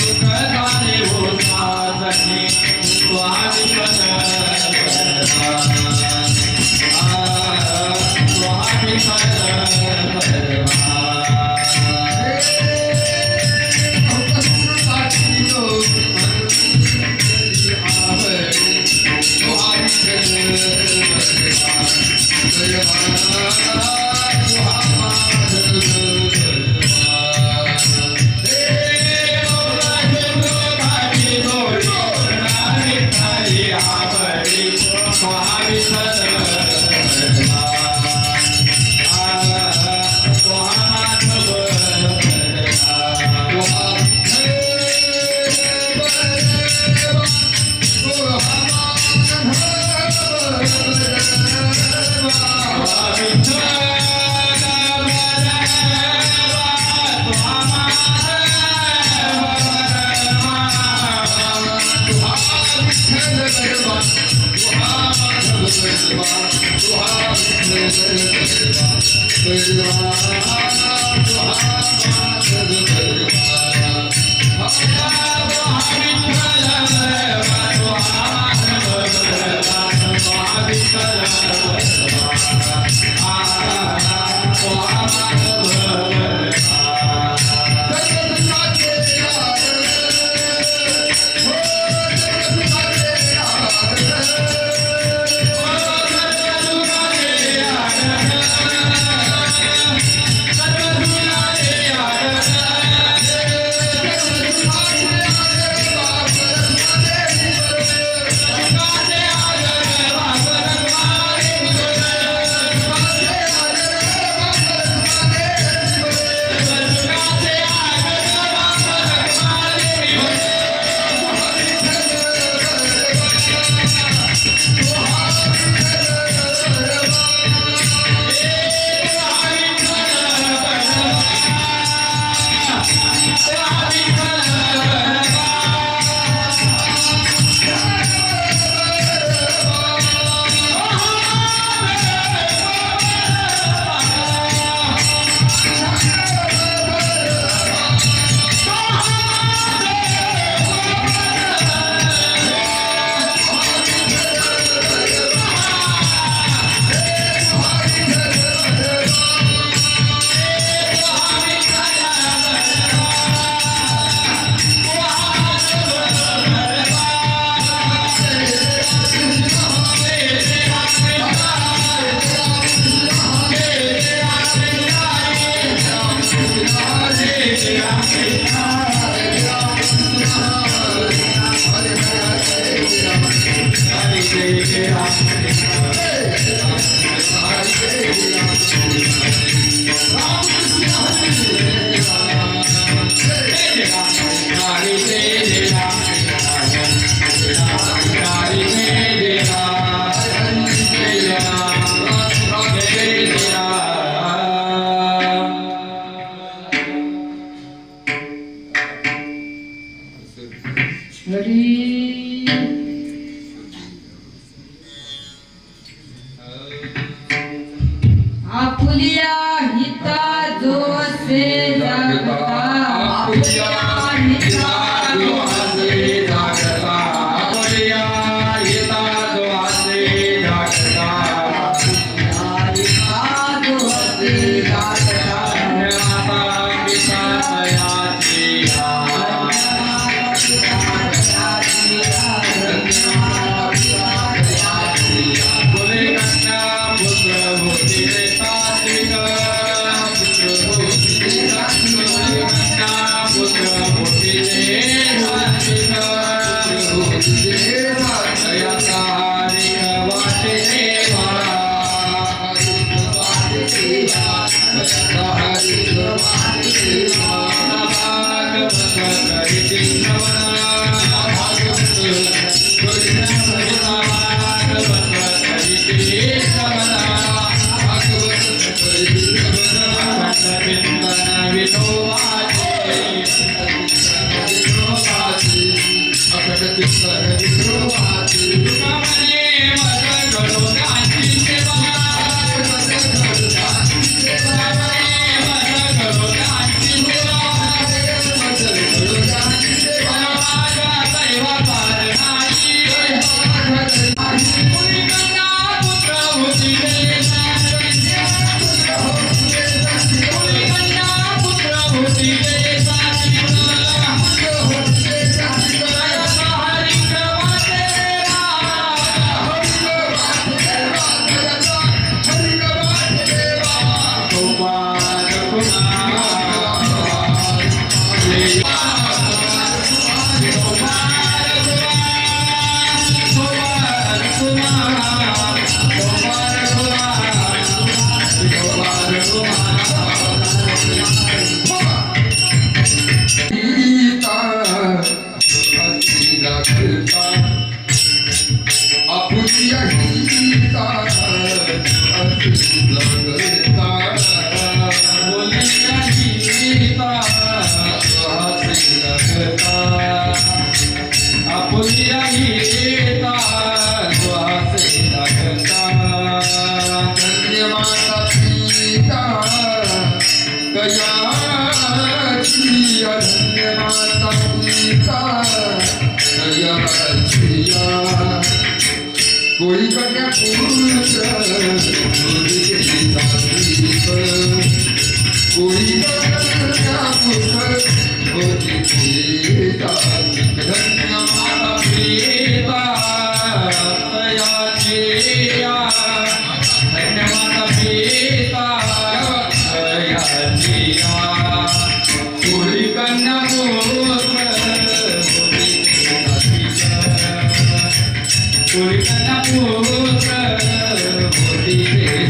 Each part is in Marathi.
सुख आपुलिया हिता जो से जगता आपुलिया हिता जो से जगता आपुलिया हिता जो से जगता आपुलिया हिता जो से जगता माता पिता सयाची बोले कन्या पुत्र होती रे धन्य माता कोई कन्या पुत्र कोई कन्या पुत्र धन्य माता पिता तयाचिया धन्य माता पिता तयाचिया कोई कन्या पुत्र कोई कन्या पुत्र मोदी के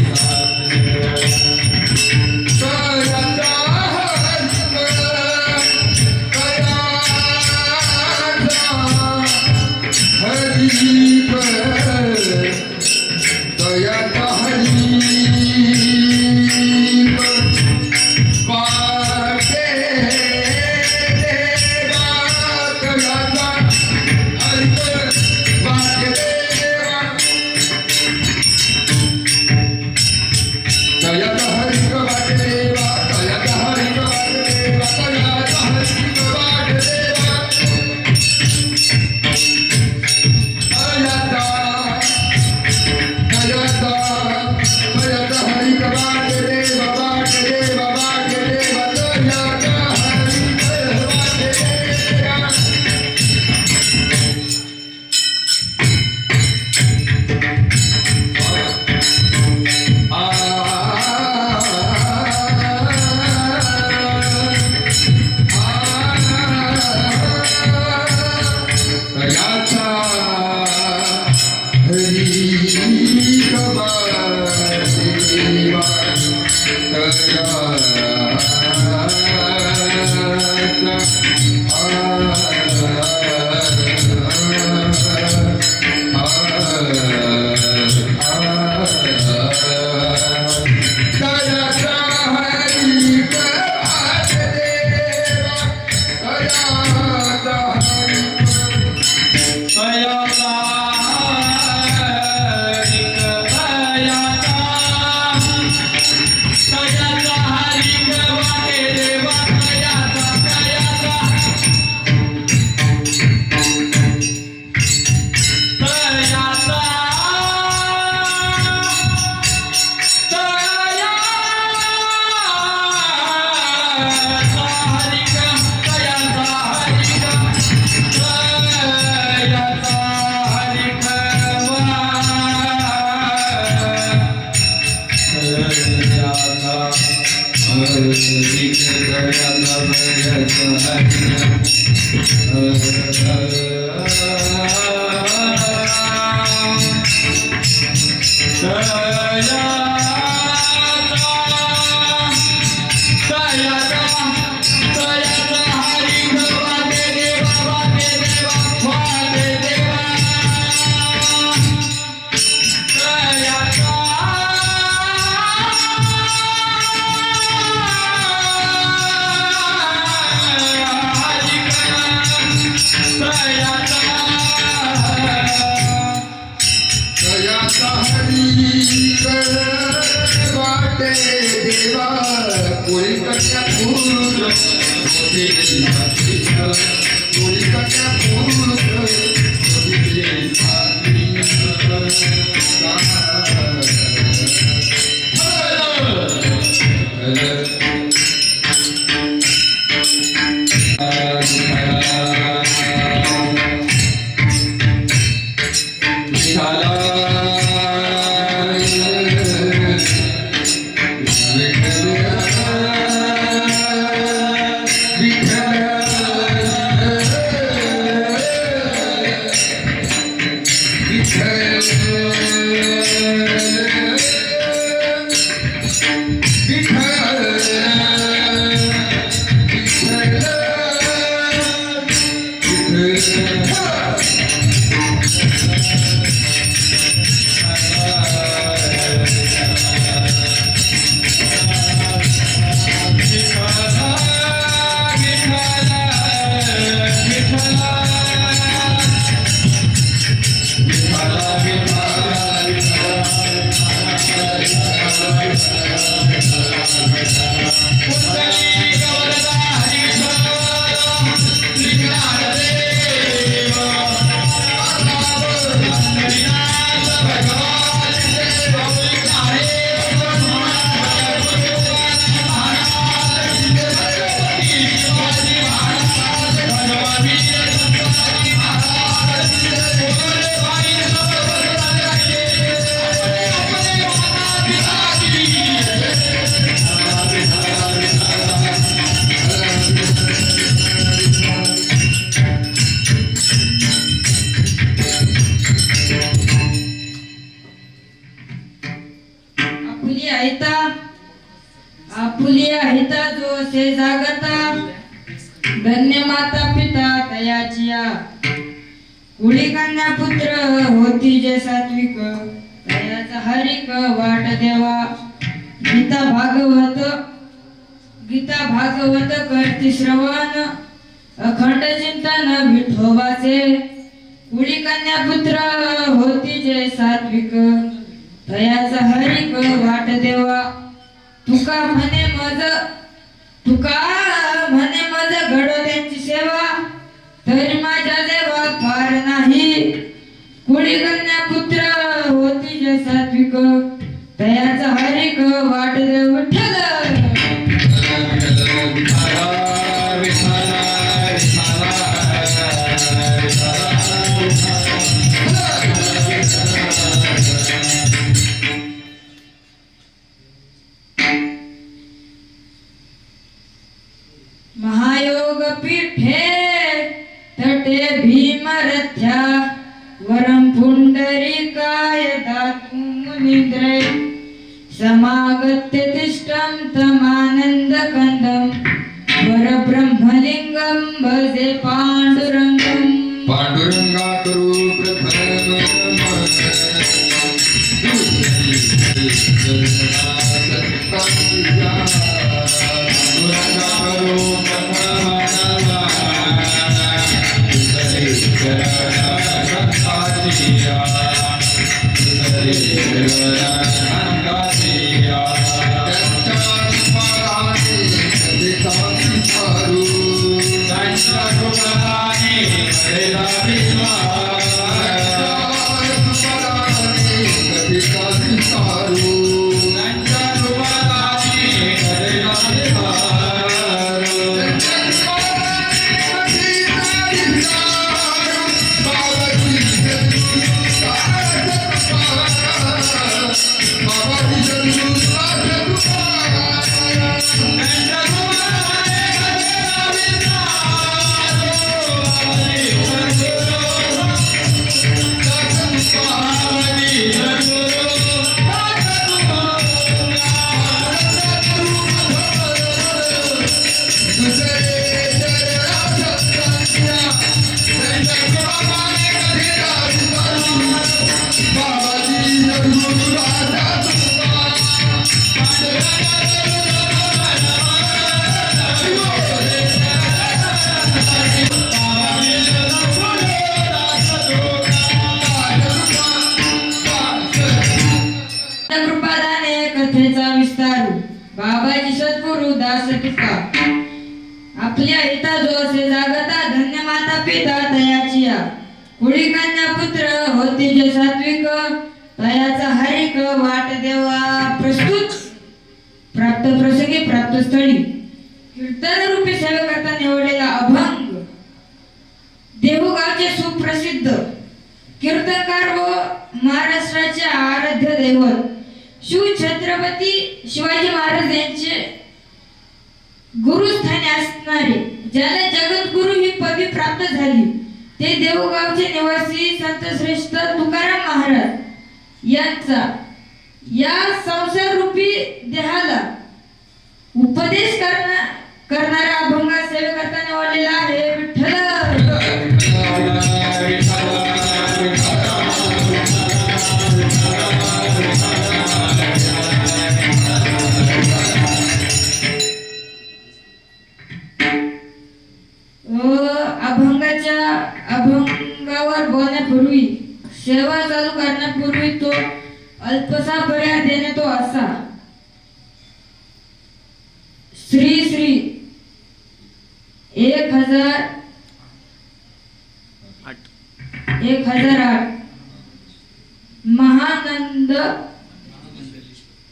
Hare तयाचिया कुळी कन्या पुत्र होती जे सात्विक तयाचा हरिक वाट देवा गीता भागवत करती श्रवण अखंड चिंतन विठोबाचे कुळी कन्या पुत्र होती जे सात्विक तयाचा हरिक वाट देवा तुका म्हणे मज घडो त्यांची सेवा तरी माझ्या देवा फार नाही कुळी कन्या पुत्र होती जे सात्विक तयाचा हरिक वाट देव विठ्ठल महायोग पीठे तटे भीमरथ्या वरम पुंडरीकाय दातु मुनीन्द्रे समागत्य तिष्ठं तमानंद कंदम वर ब्रह्मलिंगम भजे पांडुरंगम पांडुरंगा करू कृपादाने कथेचा विस्तारू बाबाजी सद्गुरु दास तुका आपल्या हिता जो असे जागता धन्य माता पिता तयाचिया कुळी कन्या पुत्र होती जे सात्विक तयाचा हरिक वाट देवा प्रस्तुत प्राप्त प्रसंगी प्राप्त स्थळी कीर्तन रूपी सेवा करता निवडलेला अभंग देहूगावचे सुप्रसिद्ध कीर्तनकार व महाराष्ट्राचे आराध्य दैवत शिव छत्रपती शिवाजी महाराज यांचे गुरुस्थानी असणारे ज्याला जगद्गुरु ही पदवी प्राप्त झाली ते देऊगावचे निवासी संत श्रेष्ठ तुकाराम महाराज यांचा या संसार रूपी देहाला उपदेश करणारा अभंग सेवेकरता निवडलेला आहे विठ्ठल अभंगावर बोलण्यापूर्वी सेवा चालू करण्यापूर्वी तो अल्पसा पर्याय देणे तो असा श्री श्री 1008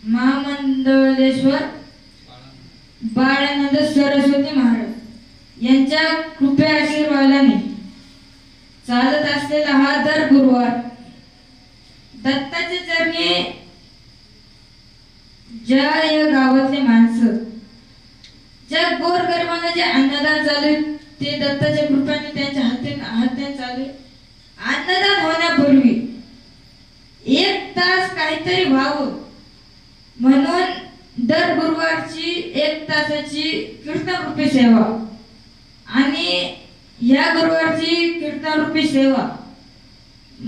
महामंडलेश्वर बाळानंद सरस्वती महाराज यांच्या कृपे आशीर्वादाने चालत असलेला हा दर गुरुवार दत्ताच्या चरणी ज्या या गावातले माणसं ज्या गोरगरिबांना जे अन्नदान चालू आहे ते दत्ताच्या कृपेने त्यांच्या हाताने चालू आहे. अन्नदान होण्यापूर्वी 1 तास काहीतरी व्हावं म्हणून दर गुरुवारची 1 तासाची कीर्तन रूपी सेवा आणि या गुरुवारची कीर्तनरूपी सेवा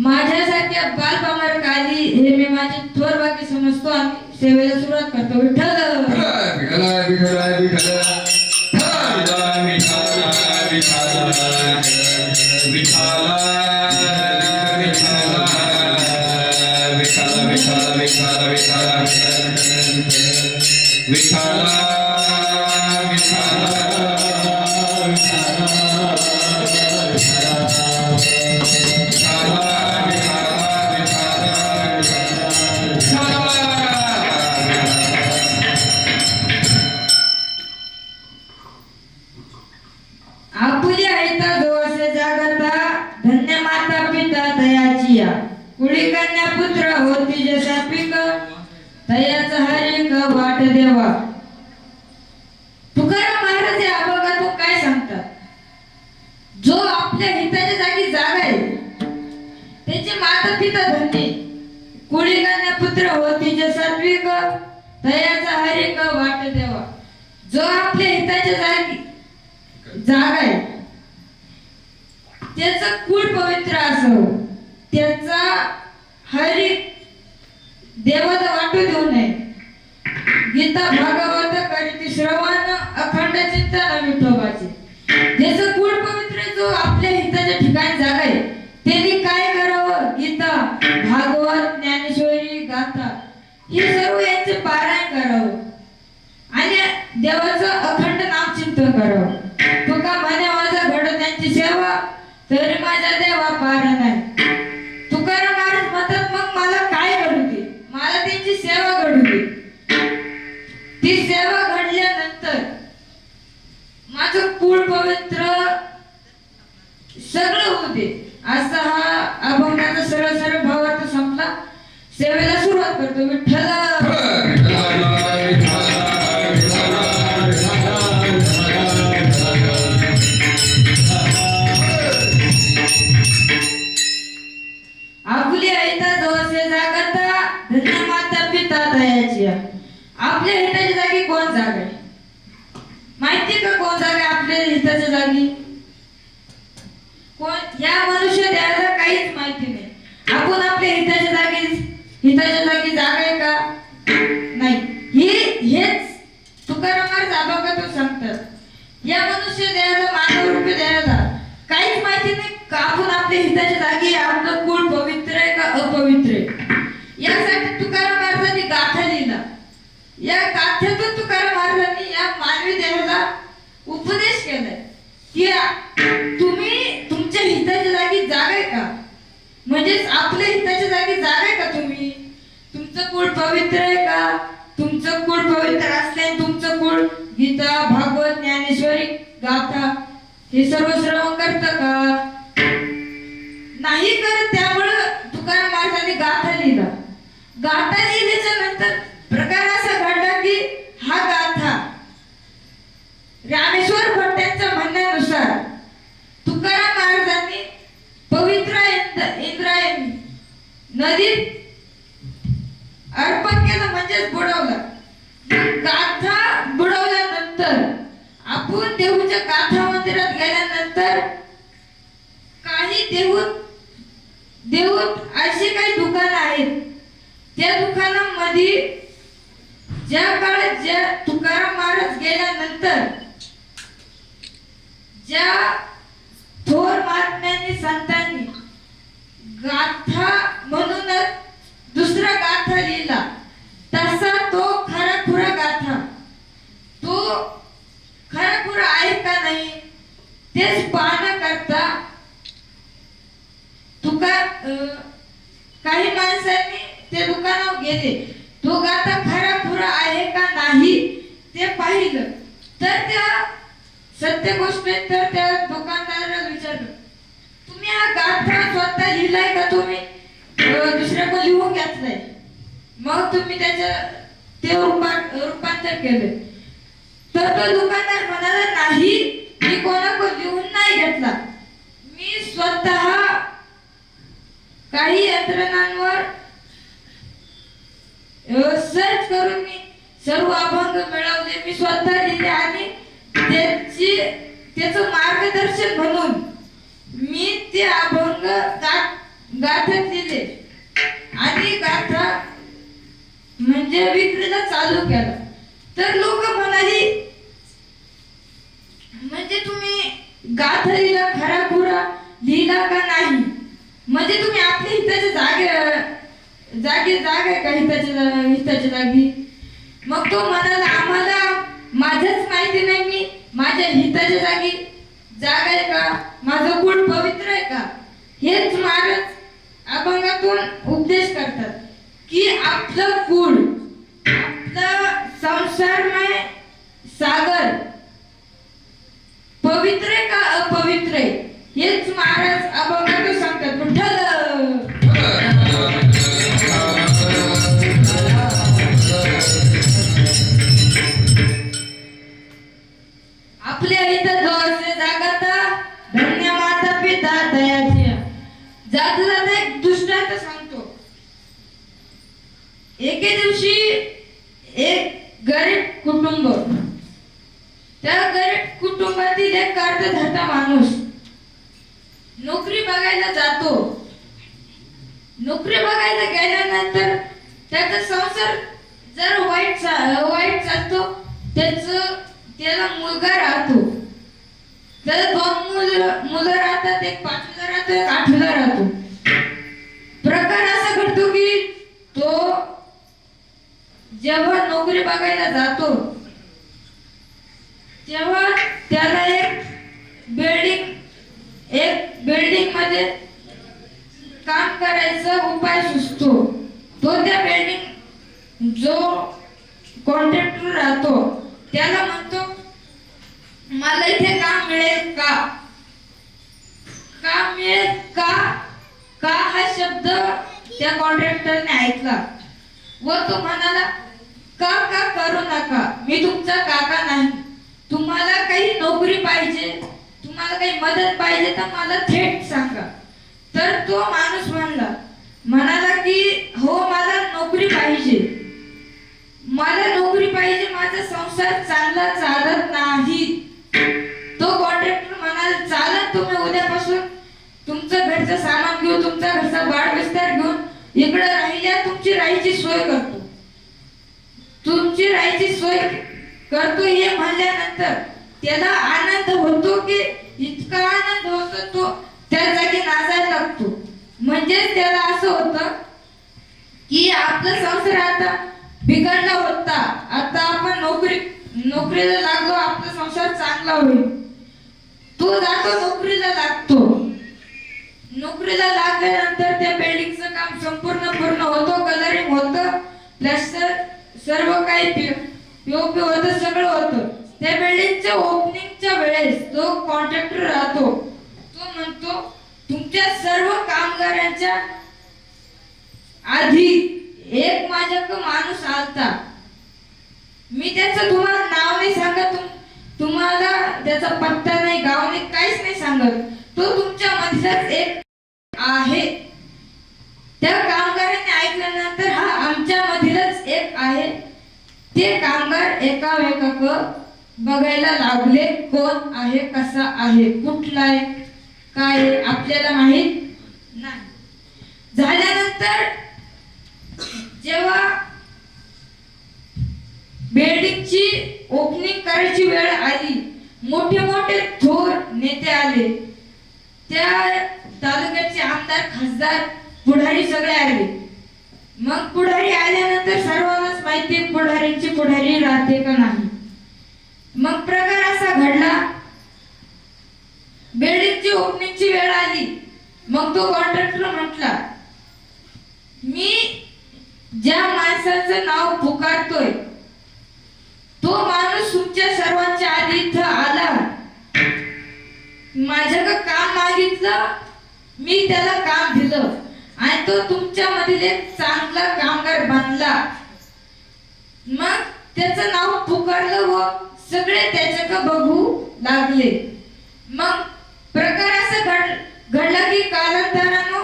माझ्यासारख्या बालपामर काली हे मी माझे थोर भाग्य समजतो आणि सेवेला सुरुवात करतो. विठ्ठल विठ्ठल विठ्ठल विठ्ठल आपुली ऐता जो असे जागता धन्य माता पिता तयाची या कुळी कन्या पुत्र होती जसा पिक तयाच हरिक वाट देवा. तुकाराम महाराज या अभंगातून काय सांगतात? जो आपल्या हिताच्या जागी जागा आहे त्याचे माता पिता धन्य कुळी कन्या पुत्र होती जसा पिक तयाचा हरिक वाट देवा. जो आपल्या हिताच्या जागी जागा आहे त्याचं कुळ पवित्र असावं, त्याचा हरी देवाला वाटू देऊ नये. गीता भागवत करीती श्रवण अखंड चिंतन विठोबाचे. ज्याचं कुळ पवित्र आहे, जो आपल्या हिताच्या ठिकाणी जागा आहे त्यांनी काय करावं? गीता भागवत ज्ञानेश्वरी गाथा हे सर्व यांचे पारायण करावं आणि देवाचं अखंड नाम चिंतन करावं. तुका म्हणे माझा घड त्यांची सेवा तरी माझ्या देवा पार नाही. तुकाराम महाराज म्हणतात मग मला काय घडू दे, मला त्यांची सेवा घडू दे. ती सेवा घडल्यानंतर माझं कुळ पवित्र सगळं होऊ दे. असा हा अभंगाचा सरळ सरळ भावार्थ संपला. सेवेला सुरुवात करतो. विठ्ठल आपुली ऐता दोषे जागता धन्य माता पिता दयाची. आपल्या हिताच्या जागी कोण जागा आहे? माहिती का कोण जागा आहे आपल्या हिताच्या जागी? कोण? या मनुष्य देहाला काहीच माहिती नाही. आपण आपल्या हिताच्या जागी जागा आहे का? नाही. हेच तुकाराम महाराज अभंगातून सांगतात. या मनुष्य देहाला मानव रूपी देहाला काहीच माहिती नाही का आपण आपल्या हिताच्या जागी आपलं कुळ पवित्र आहे का अपवित्र आहे. यासाठी तुकाराम महाराजांनी गाथा लिहिला. या गाथ्यातून तुकाराम महाराजांनी या मानवी देहाला उपदेश केलाय की तुम्ही तुमच्या हिताच्या जागी जागा आहे का? म्हणजेच आपल्या हिताच्या जागी जागा आहे का? तुम्ही तुमचं कुळ पवित्र आहे का? तुमचं कुळ पवित्र असल्याने तुमचं कुळ गीता भागवत ज्ञानेश्वरी गाथा हे सर्व श्रवण करतं का? नाही करत. त्यामुळं तुकाराम महाराजांनी गाथा लिहिला. गाथा लिहिल्याच्या नंतर प्रकार असा घडला की हा गाथा रामेश्वर भट्टांच्या म्हणण्यानुसार तुकाराम महाराजांनी पवित्र इंद्रायणी नदीत अर्पण केलं म्हणजेच बुडवलं. गाथा बुडवल्यानंतर आपण देहूच्या गाथा मंदिरात गेल्यानंतर काही देहूत अशी काही दुकानं आहेत. त्या दुकानामध्ये ज्या काळात ज्या तुकाराम महाराज गेल्यानंतर ज्या थोर महात्म्यांनी संतांनी गाथा म्हणूनच दुसरा गाथा लिहिला तसा तो खराखुरा गाथा तो खराखुरा आहे का नाही तेच पाहण्याकरता काही माणसांनी ते दुकानावर गेले. तो गाथा खराखुरा आहे का नाही ते पाहिलं तर त्या सत्य गोष्ट तर त्या दुकानदाराला विचारलं तुम्ही हा गाथा स्वतः लिहिलाय का तुम्ही दुसऱ्याकडे लिहून घेतलाय? मग तुम्ही ते रूपांतर केलं. तर तो दुकानदार म्हणाला नाही मी कोणाकडे लिहून नाही घेतला. मी स्वतः काही यंत्रणांवर सर्च करून मी सर्व अभंग मिळवले. मी स्वतः लिहिले आणि त्याचं मार्गदर्शन म्हणून मी ते अभंग गाथ्यात लिहिले आणि गाथा म्हणजे विक्रीला चालू केला. तर लोक म्हणाली म्हणजे तुम्ही गाथा लिहिला खराखुरा लिहिला का नाही, म्हणजे तुम्ही आपल्या हिताच्या जागे का हिताच्या जागी. मग तो म्हणाला आम्हाला माझ्याच माहिती नाही, मी माझ्या हिताच्या जागी जागा आहे का, माझं कुळ पवित्र आहे का. हेच महाराज अभंगातून उपदेश करतात की आपलं कुळ, आपलं संसारमय सागर पवित्र आहे का अपवित्र आहे, हेच महाराज अभंगातून सांगतात. विठ्ठल आपल्या इथं जो असे जागता धन्य माता पिता दयाची. जात जात एक दृष्टांत सांगतो. एके दिवशी एक गरीब कुटुंब, त्या गरीब कुटुंबातील एक कर्जदाता माणूस नोकरी बघायला जातो. नोकरी बघायला गेल्यानंतर त्याचा संसार जर वाईट चालतो. त्याला मुलगा राहतो, त्याला 2 मुलं राहतात, एक 5वीला राहतो, एक 8वीला राहतो. प्रकार असा घडतो की तो जेव्हा नोकरी बघायला जातो तेव्हा त्याला एक बिल्डिंग मध्ये काम करायचा उपाय सुचतो. तो त्या बिल्डिंग जो कॉन्ट्रॅक्टर राहतो त्याला म्हणतो मला इथे काम मिळेल का. काम मिळेल का, का हा शब्द त्या कॉन्ट्रॅक्टरने ऐकला व तो म्हणाला का करू नका, मी तुमचा काका नाही. तुम्हाला काही नोकरी पाहिजे, तुम्हाला काही मदत पाहिजे तर मला थेट सांगा. तर तो माणूस म्हणाला की हो मला नोकरी पाहिजे, मला नोकरी पाहिजे, माझा संसार चांगला चालत नाही. तो कॉन्ट्रॅक्टर म्हणाला चालत, तुम्ही उद्यापासून तुमचं घरचं सामान घेऊन, तुमचा घरचा बाळ विस्तार घेऊन इकडे राहिल्या, तुमची राहायची सोय करतो, तुमची राहायची सोय करतो. हे म्हणल्यानंतर त्याला आनंद होतो की इतका आनंद होतो तो त्या जागी नाचायला लागतो. म्हणजे त्याला असं होतं की आपला संसार आता बिघडला होता, आता आपण नोकरीला लागलो, आपला संसार चांगला होईल. तो जातो नोकरीला लागतो. नोकरीला लागल्यानंतर त्या बिल्डिंगचं काम पूर्ण होतं, कलरिंग होतं, प्लास्टर सर्व काही पीओपी होतं, सगळं होतं. त्या बिल्डिंगच्या ओपनिंगच्या वेळेस तो कॉन्ट्रॅक्टर राहतो, तो म्हणतो तुमच्या सर्व कामगारांच्या आधी एक माझ्याकडे माणूस आलता, मी त्याचं तुम्हाला नाव नाही सांगत, तुम्हाला त्याचा पत्ता नाही, गाव नाही, काहीच नाही सांगत. तो तुमच्या मधलाच एक आहे. त्या कामगारांनी ऐकल्यानंतर हा आमच्या मधीलच एक आहे. ते कामगार एकावेकाक बघायला लागले, कोण आहे, कसा आहे, कुठला आहे, काय आहे, आपल्याला माहित नाही. झाल्यानंतर जेव्हा बिल्डिंगची ओपनिंग करायची वेळ आली, मोठे थोर नेते आले, त्या तालुक्याचे आमदार, खासदार, पुढारी सगळे आले. मग पुढारी आल्यानंतर सर्वांनाच माहिती पुढारींची पुढारी राहते का नाही. मग प्रकार असा घडला, बिल्डिंगची ओपनिंगची वेळ आली. मग तो कॉन्ट्रॅक्टर म्हटला मी ज्या माणसाचं नाव पुकारतोय तो माणूस तुमच्या सर्वांच्या आधी इथं आला, माझ्याकडे काम मागितलं, मी त्याला काम दिलं आणि तो तुमच्या मधील एक चांगला कामगार बनला. मग त्याचं नाव पुकारलं व सगळे त्याच्याकडे बघू लागले. मग प्रकार असा घडला की कालांतरानं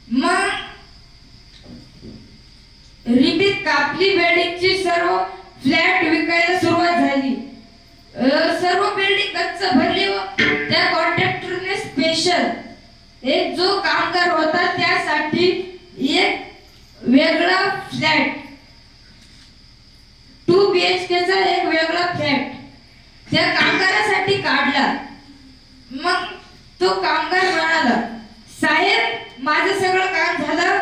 मग रिबीत कापली, बिल्डिंगची सर्व फ्लॅट विकायला सुरुवात एक जो कामगार होता त्यासाठी एक वेगळा फ्लॅट 2 BHK चा एक वेगळा फ्लॅट त्या कामगारासाठी काढला. मग तो कामगार म्हणाला, साहेब माझं सगळं काम झालं,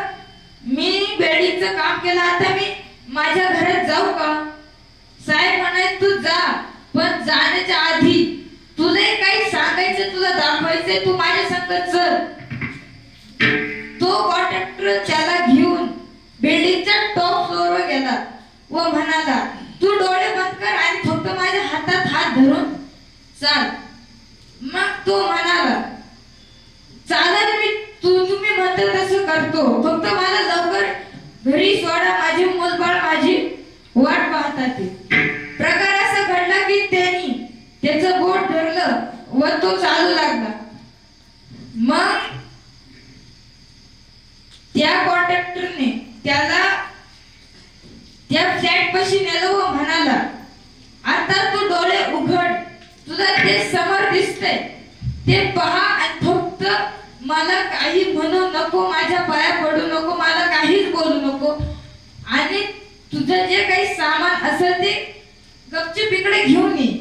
मी वेल्डिंगचं काम केलं, आता मी माझ्या घरात जाऊ का? साहेब म्हणाले तू जा, पण जाण्याच्या आधी तुला काही सांगायचं, तुला दाखवायचंय, तू माझ्या संग चल. तो कॉन्ट्रॅक्टर त्याला घेऊन बिल्डिंगच्या टॉप फ्लोअरवर गेला व म्हणाला, तू डोळे बंद कर आणि फक्त माझ्या हातात हात धरून चाल. मग तो म्हणाला, चालेल, मी तुम्ही म्हणता तसं करतो, फक्त मला लवकर घरी सोडा, माझे मूलबाळ माझी वाट पाहतात. प्रकार असा घडला की त्यांनी त्याचं बोट धरलं व तो चालू लागला. मग त्या कॉन्ट्रॅक्टरने त्याला त्या फ्लॅट पाशी नेलं व म्हणाला, आता तू डोळे उघड, तुला ते समोर दिसतंय ते पहा आणि फक्त मला काही म्हणू नको, माझ्या पाया पडू नको, मला काहीच बोलू नको आणि तुझं जे काही सामान असेल ते गपचूप इकडे घेऊन ये.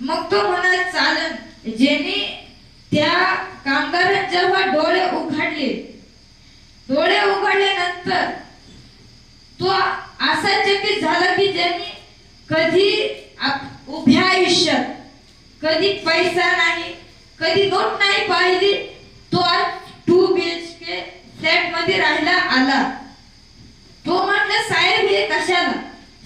मग तो म्हणाला, चालन. ज्याने त्या कामगाराने जेव्हा डोळे उघडल्यानंतर तो असा चकित झाला की ज्यांनी कधी उभ्या आयुष्यात कधी पैसा नाही, कधी नोट नाही पाहिली, तो आज 2 BHK फ्लॅट मध्ये राहायला आला. तो म्हटलं, साहेब हे कशाला?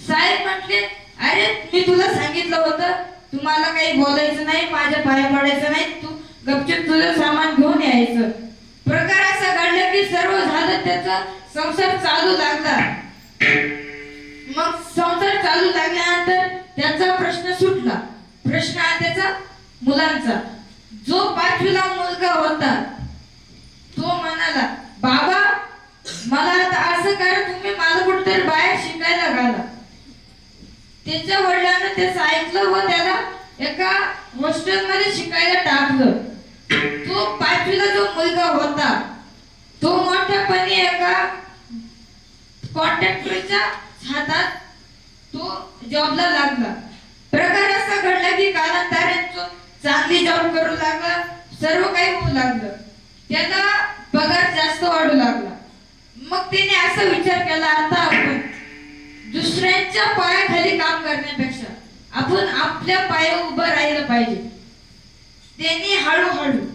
साहेब म्हटले, अरे मी तुला सांगितलं होतं तुम्हाला काही बोलायचं नाही, माझ्या पाया पडायचं नाही, तू गपचूप तुझं सामान घेऊन यायचं. प्रकार असा घडला की सर्व झालं, त्याचा संसार चालू लागला. मग संसार चालू लागल्यानंतर त्याचा प्रश्न सुटला. प्रश्न आहे त्याचा मुलांचा. जो 5वीला मुलगा होता तो म्हणाला, बाबा मला आता असं करा, तुम्ही मला कुठेतरी बाहेर शिकायला घाला. त्याच्या वडिलांनी त्याचं ऐकलं व त्याला एका हॉस्टेलमध्ये शिकायला टाकलं. तो 5वीला जो मुलगा होता तो मोठ्यापणी एका कॉन्ट्रॅक्टरच्या हातात तो जॉबला लागला. प्रकार असा घडला की कालांतराने तो चांगली जॉब करू लागला, सर्व काही होऊ लागलं, त्याला पगार जास्त वाढू लागला. मग त्याने असा विचार केला, आता आपण दुसऱ्यांच्या पायाखाली काम करण्यापेक्षा आपण आपल्या पायावर उभं राहिलं पाहिजे. त्यांनी हळूहळू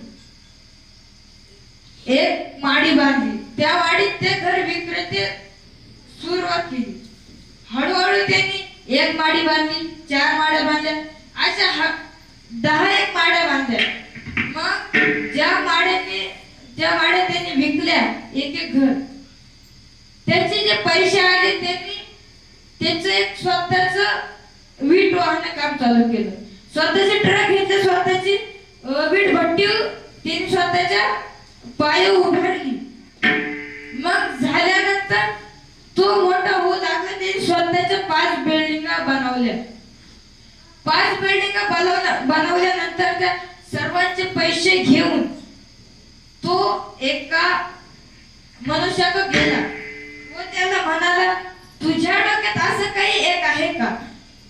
एक माडी बांधली. त्या वाडीत ते घर विक्रेते सुरुवात केली. हळूहळू त्यांनी 1 माडी बांधली, 4 माड्या बांधल्या, अशा 10 माड्या बांधल्या. मग ज्या माड्या त्यांनी विकल्या, एक घर, त्याचे जे पैसे आले त्यांनी त्याचं एक स्वतःच वीट वाहन काम चालू केलं. स्वतःचे ट्रक घेतले, स्वतःची वीट भट्टी त्यांनी स्वतःच्या पायावर उभारली. मग झाल्यानंतर तो मोठा होऊ लागला. त्यांनी स्वतःच्या 5 बिल्डिंगा बनवल्या. 5 बिल्डिंगा बनवल्यानंतर त्या सर्वांचे पैसे घेऊन तो एका मनुष्याकडे गेला व त्याला म्हणाला, तुझ्या डोक्यात असं काही एक आहे का,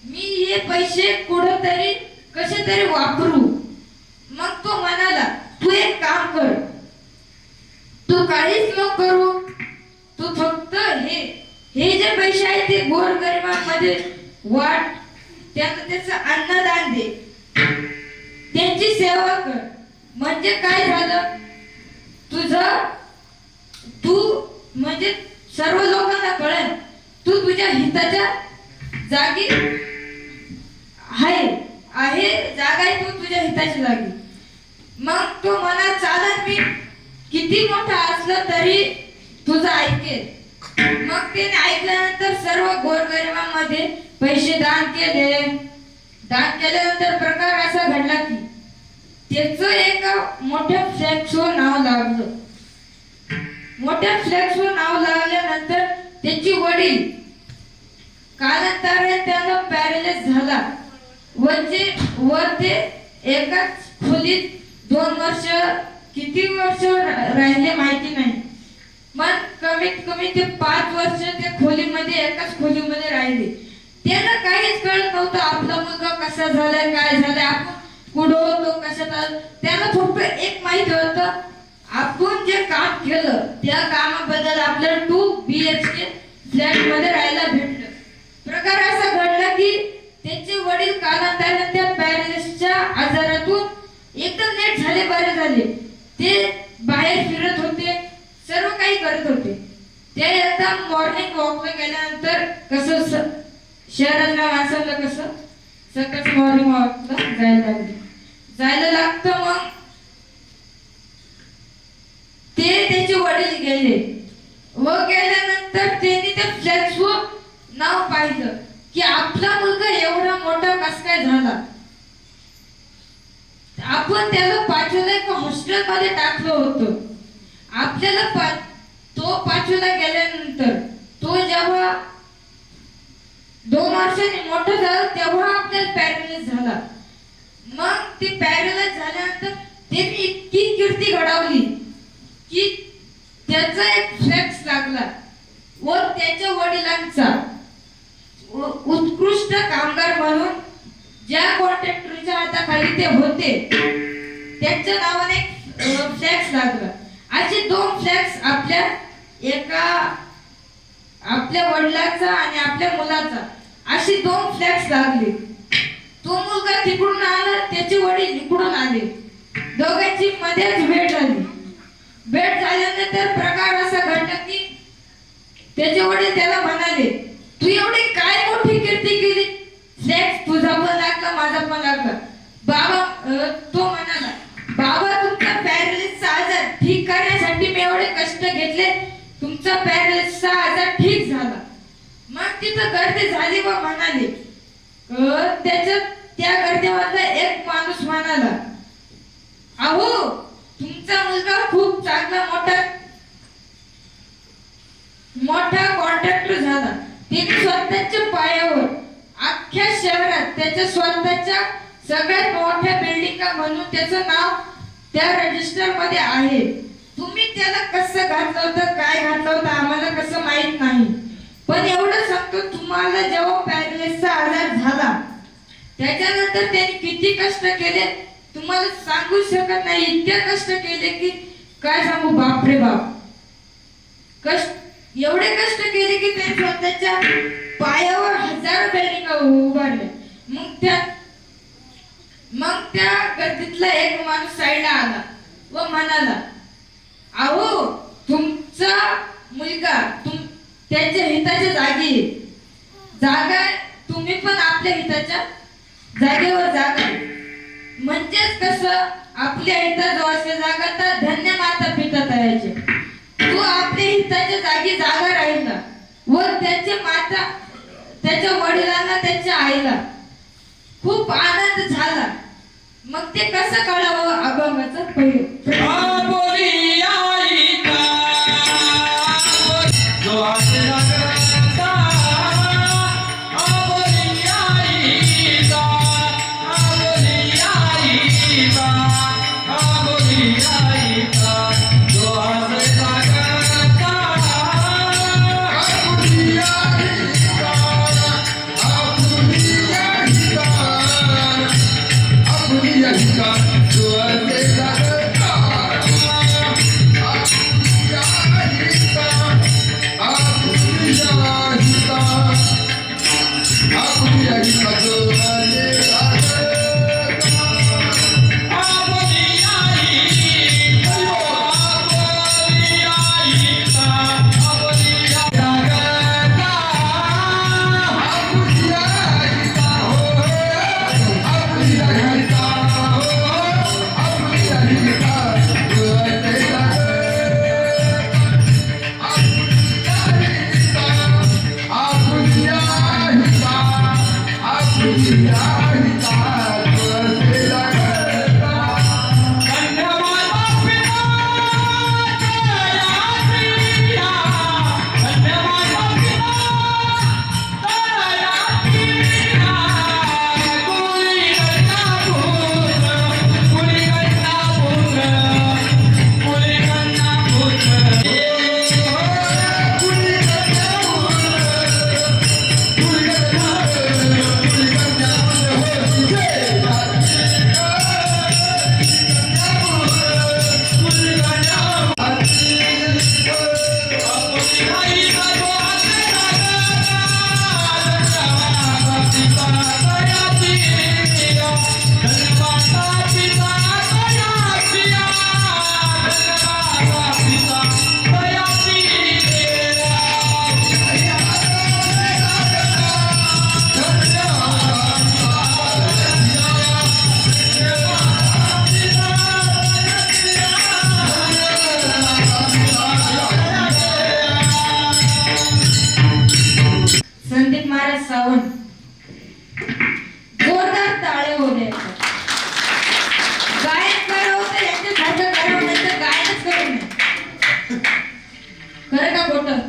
मी हे पैसे कुठेतरी कसे तरी वापरू? मग तो म्हणाला, तू एक काम कर, तू काहीच नको करू, तू फक्त हे जे पैसे आहेत ते गोरगरिबांमध्ये वाट, त्यांना त्याचं अन्नदान दे, त्यांची सेवा कर. म्हणजे काय झालं, तू म्हणजे सर्व लोकांना कळेल तू तुझ्या हिताच्या जागी आहे जागा आहे, तू तुझ्या हिताची जागी. मग तो म्हणा, चालेल, मी किती मोठा असलं तरी तुझं ऐकेल. मग त्याने ऐकल्यानंतर सर्व गोरगरिबांमध्ये पैसे दान केले. दान केल्यानंतर प्रकार असा घडला की त्याचं एका मोठ्या फ्लॅक्सवर नाव लागलं. मोठ्या फ्लॅक्सवर नाव लागल्यानंतर त्याची वडील कालांतराने त्यांना पॅरालिस झाला व ते एकाच खोलीत 2 वर्ष किती वर्ष राहिले माहिती नाही, पण कमीत कमी ते 5 वर्ष त्या खोलीमध्ये एकाच खोलीमध्ये राहिले. त्याला काहीच कळत नव्हतं आपला मुलगा कसा झालाय, काय झालाय, आपण कुठं होतो, कशात आलो. त्याला फक्त एक माहिती होतं, आपण जे काम केलं त्या कामाबद्दल आपल्याला 2 BHK फ्लॅट मध्ये राहायला भेटलं. प्रकार असा घडला की त्याचे वडील कालांतराने त्या पॅरालिसिसच्या आजारातून एकदम नीट झाले, बरे झाले. ते बाहेर फिरत होते, सर्व काही करत होते. ते आता मॉर्निंग वॉकला गेल्यानंतर कसं शहरातल्या माणसाला कसं सकाळी मॉर्निंग वॉकला जायला लागतं. मग ते त्याचे वडील गेले व गेल्यानंतर त्यांनी त्या फ्लॅक्सवर नाव पाहिलं की आपला मुलगा एवढा मोठा कस काय झाला. आपण त्याला पाचवीला एका हॉस्टेल मध्ये टाकलं होतं. आपल्याला तो 5वीला गेल्यानंतर तो जेव्हा 2 वर्षांनी मोठा झाला तेव्हा आपल्याला पॅरालिसिस झाला. मग ते पॅरालाइज झाल्यानंतर त्यांनी इतकी कीर्ती घडवली की त्याचा एक फ्लेक्स लागला व त्याच्या वडिलांचा उत्कृष्ट कामगार म्हणून ज्या कॉन्ट्रॅक्टरच्या हाताखाली ते होते त्याच्या नावाने फ्लेक्स लागला. असे 2 फ्लेक्स आपल्या वडिलांचा आणि आपल्या मुलाचा अशी 2 फ्लेक्स लागले. तो मुलगा तिकडून आला, त्याचे वडील इकडून आले, दोघांची मध्येच भेट झाली. भेट झाल्यानंतर प्रकार असा घडला की त्याचे वडील त्याला म्हणाले, तू एवढी काय मोठी कीर्ती केली, फ्लेक्स तुझा पण लागला, माझा पण लागला. तो म्हणाला, बाबा तुमचा पॅरालिसिसचा आजार ठीक करण्यासाठी मी एवढे कष्ट घेतले, तुमचा पॅरालिसिसचा आजार ठीक झाला. मग तिथं गर्दी झाली व म्हणाले, त्या गर्दीमधला एक माणूस म्हणाला, अहो तुमचा मुलगा खूप चांगला मोठा कॉन्ट्रॅक्टर झाला. त्याने स्वतःच्या पायावर अख्ख्या शहरात त्याच्या स्वतःच्या सगळ्यात मोठ्या बिल्डिंगा म्हणून त्याचं नाव त्या रजिस्टर मध्ये आहे. तुम्ही त्याला कसं घातलं होतं, काय घातलं होतं आम्हाला कसं माहित नाही, पण एवढं सांगतो तुम्हाला जेव्हा पॅरालिसिसचा आजार झाला त्याच्यानंतर त्यांनी किती कष्ट केले तुम्हाला सांगू शकत नाही. इतके कष्ट केले की काय सांगू, बापरे बाप. एवढे कष्ट केले की त्यांनी स्वतःच्या पायावर हजारो बिल्डिंगा उभारल्या. मग त्या गर्दीतला एक माणूस साईडला आला व म्हणाला, अहो तुमचा मुलगा त्याच्या हिताच्या जागा तुम्ही पण आपल्या हिताच्या जागेवर जागा. म्हणजेच कसं आपल्या हिताजवळ असल्या जागा तर धन्य माता पिता तयाचे. तो आपल्या हिताच्या जागी जागा राहिला व त्याच्या वडिलांना त्याच्या आईला खूप आनंद झाला. मग ते कसं कळावं अभंगाचं पहिलं. बोली आई का जो आसे लागता, बोली आई का, बोली आई का, बोली आई का, जो आसे लागता, बोली आई का, बोली आई का, जो आसे लागता. खरं का खोटं?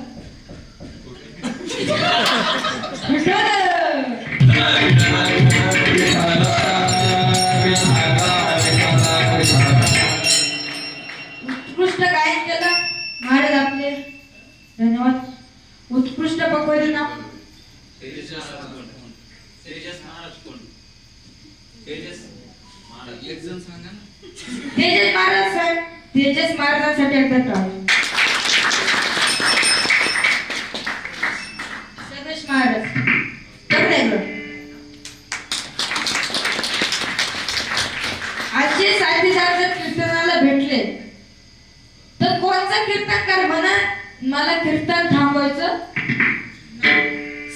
खोटं. उत्कृष्ट गायन केलं महाराज आपले. धन्यवाद. उत्कृष्ट पकवादी नाव तेजस महाराज साहेब. तेजस महाराजांसाठी एकदा टाळ्या. सदेश महाराज तर द्यायचं. आजचे साथीदार जर कीर्तनाला भेटले तर कोणचा कीर्तनकार म्हणा मला कीर्तन थांबवायचं.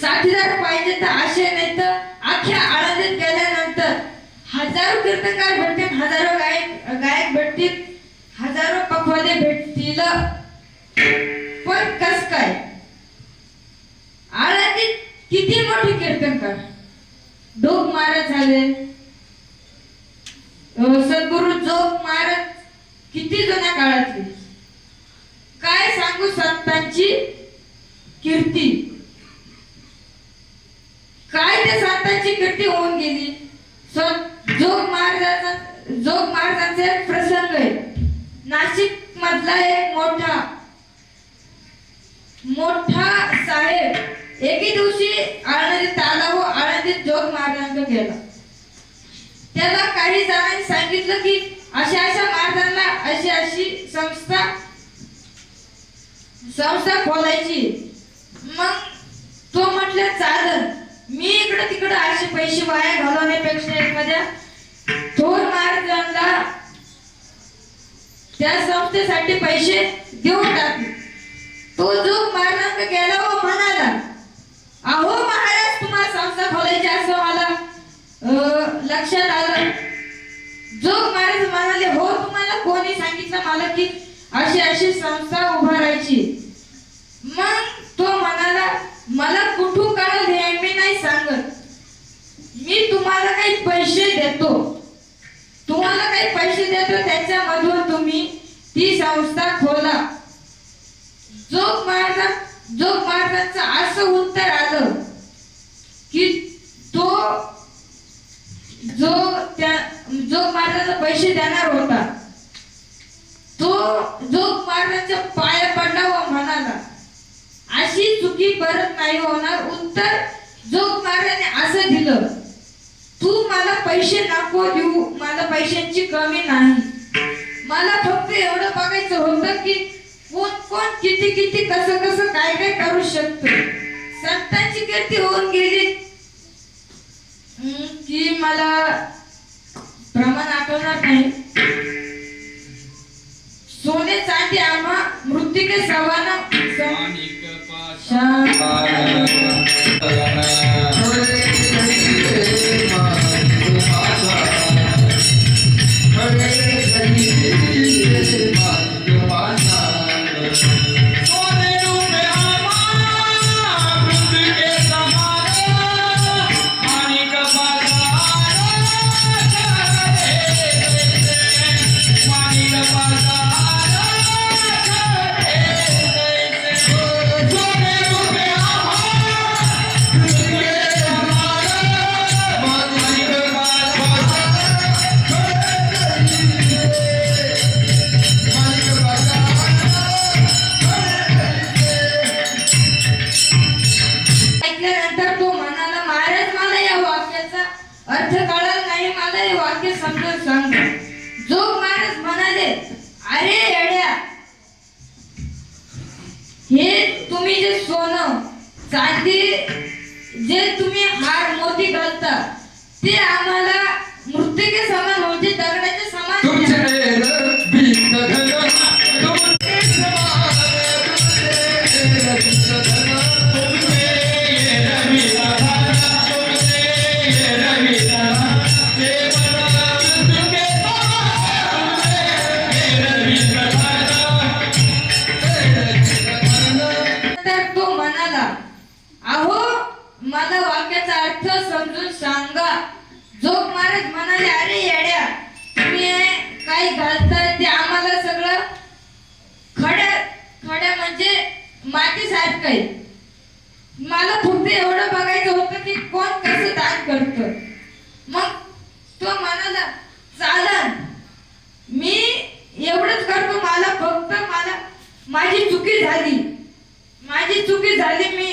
साथीदार पाहिजे तर असे नाही तर अख्ख्या आळंदीत गेल्यानंतर हजारो कीर्तनकार भेटतील, हजारो गायक भेटतील, हजारो पखवादे भेटतील. पण कस काय आळंदीत किती मोठे कीर्तनकार डोक महाराज झाले, सद्गुरु जोग महाराज किती जुन्या काळातले. काय सांगू संतांची कीर्ती. काय त्या संतांची कीर्ती होऊन गेली. जोग महाराजांचा एक प्रसंग आहे. नाशिक मधला एक मोठा साहेब एके दिवशी आळंदीत आला व आळंदीत जोग महाराजांचा गेला. त्याला काही जणांनी सांगितलं की अशा महाराजांना अशी संस्था खोलायची. मग तो म्हटलं चालन, मी इकडं तिकडं असे पैसे वाया घालवण्यापेक्षा एखाद्या थोर महाराजांना त्या संस्थेसाठी पैसे देऊन टाकले. तो जो महाराजांना गेला व म्हणाला, अहो महाराज तुम्हाला संस्था खोलायची असं मला लक्षात आलं. जो महाराज म्हणाले, हो तुम्हाला कोणी सांगितलं मला की अशी संस्था उभारायची. मग तो म्हणाला, मला कुठून कळलं हे मी नाही सांगत, मी तुम्हाला काही पैसे देतो, त्याच्यामधून तुम्ही ती संस्था खोला. जोग महाराजांचं असं उत्तर आलं की तो जो महाराजांना पैसे देणार होता तो जोग महाराजांच्या पाया पडला व म्हणाला, अशी चुकी परत नाही होणार. उत्तर जोग महाराजांनी असं दिलं, तू मला पैसे नको देऊ, मला पैशांची कमी नाही, मला फक्त एवढं बघायचं होतं की कोण किती कसं काय करू शकतं. संतांची कीर्ती होऊन गेली की मला प्रमाण आठवणार नाही. सोने चांदी आम्हा मृत्तिके सवाना अर्थ कळलं नाही, मला हे वाक्य समजून सांग. जोग महाराज म्हणाले, अरे येड्या, हे तुम्ही जे सोनं चांदी जे तुम्ही हार मोती घालता ते आम्हाला मृत्तिके समान म्हणजे दगडाच्या समान. अहो मला वाक्याचा अर्थ समजून सांगा. जोग महाराज म्हणाले, अरे येड्या, काही. मला फक्त एवढं बघायचं होतं की कोण कसं दान करतं. मग तो म्हणाला चालन, मी एवढंच करतो. मला माझी चुकी झाली. मी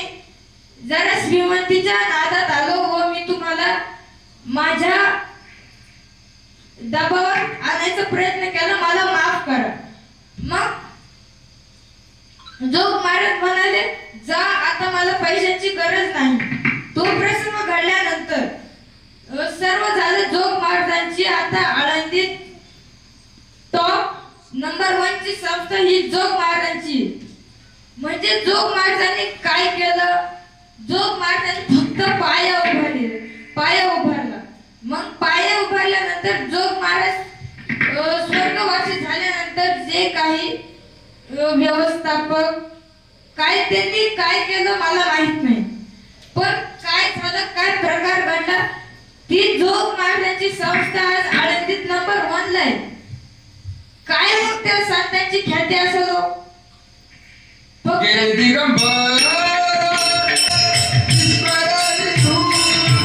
जरा श्रीमंतीच्या नादात आलो व मी तुम्हाला माझ्या दबावात आणायचा प्रयत्न केला. मला माफ करा. मग जोग महाराज म्हणाले जा, आता मला पैशांची गरज नाही. तो प्रसंग घडल्यानंतर सर्व झालं. जोग महाराजांची आता आळंदीत टॉप नंबर 1 ची संस्था ही जोग महाराजांची. म्हणजे जोग महाराजांनी काय केलं, जोग महाराजांनी फक्त पाया उभारला. मग पाया उभारल्यानंतर जोग महाराज स्वर्गवासी झाल्यानंतर जे काही व्यवस्थापक त्यांनी काय केलं मला माहित नाही, पण काय झालं, काय प्रकार घडला, ती जोग महाराजांची संस्था आज आळंदीत नंबर 1 ला आहे. काय मग त्या संतांची ख्याती असेल हो? फक्त गेले दिगंबर ईश्वराने तुझी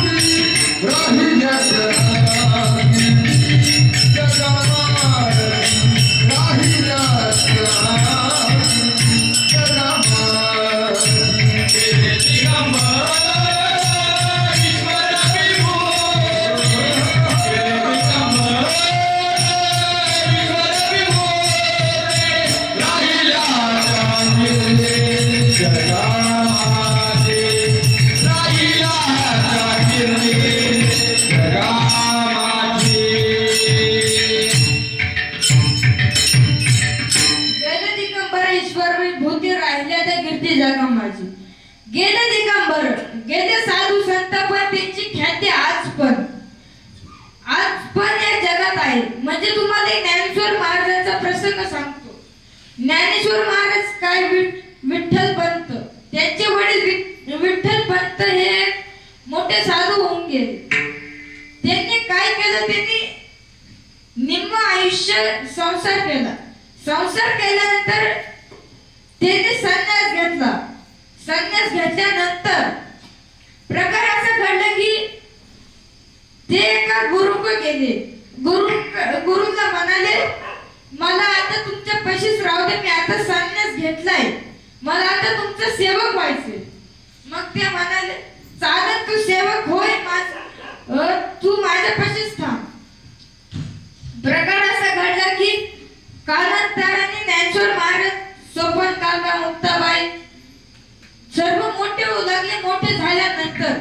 राही जगराही, जगमार राही जगराही, जगमार. गेले दिगंबर ईश्वर विभो, गेले दिगंबर ईश्वर विभो, राहिला जागीर जगामध्ये, राहिला जागीर जगामध्ये. गेले दिगंबर ईश्वर विभूती राहिल्या त्या कीर्ती जगा माझी. गेले दिगंबर, गेले साधू संत, पण त्यांची ख्याती आज पण या जगात आहे. म्हणजे तुम्हाला एक ज्ञानेश्वर महाराजांचा प्रसंग सांगतो. ज्ञानेश्वर महाराज काय विठ्ठल पंत, त्यांचे वडील विठ्ठल पंत हे मोठे साधू होऊन गेले. त्यांनी काय केलं, त्यांनी निम्म आयुष्य संसार केल्यानंतर त्यांनी संन्यास घेतल्यानंतर प्रकार असं घडलं की ते एका गुरुकडे गेले. गुरुला म्हणाले मला आता तुमच्या पैसेच राहू दे, मी आता संन्यास घेतलाय, मला आता तुमचं सेवक व्हायचे. मग ते म्हणाले चालत, तू सेवक होय, तू माझ्या पैसेच थांब. प्रकार असा घडला की कालांतराने ज्ञानेश्वर महाराज, सोपान काका, मुक्ताबाई सर्व मोठे होऊ लागले. मोठे झाल्यानंतर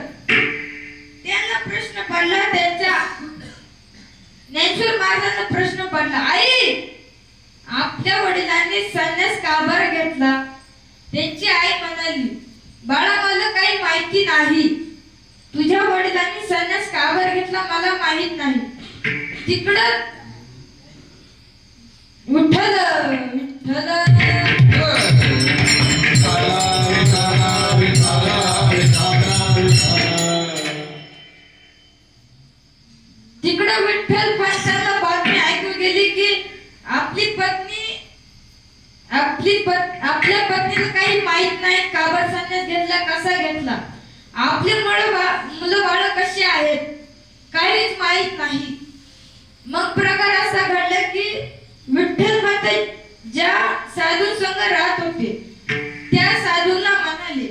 त्यांना प्रश्न पडला, त्यांच्या ज्ञानेश्वर महाराजांना प्रश्न पडला, आई आपल्या वडिलांनी संन्यास का बरं घेतला? त्यांची आई म्हणाली बाळा, मला काही माहिती नाही. तुझ्या वडिलांनी संन्यास का बरं घेतला मला माहित नाही. तिकडं विठ्ठल तिकडं विठ्ठल पंतांना बातमी ऐकू गेली की आपल्या पत्नीला काही माहित नाही, का बरं संन्यास घेतला, कसा घेतला, आपले मुलं बाळ कशी आहेत, काहीच माहित नाही. मग प्रकार असा घडला की विठ्ठल पंत ज्या साधू संग राहत होते त्या साधूला म्हणाले,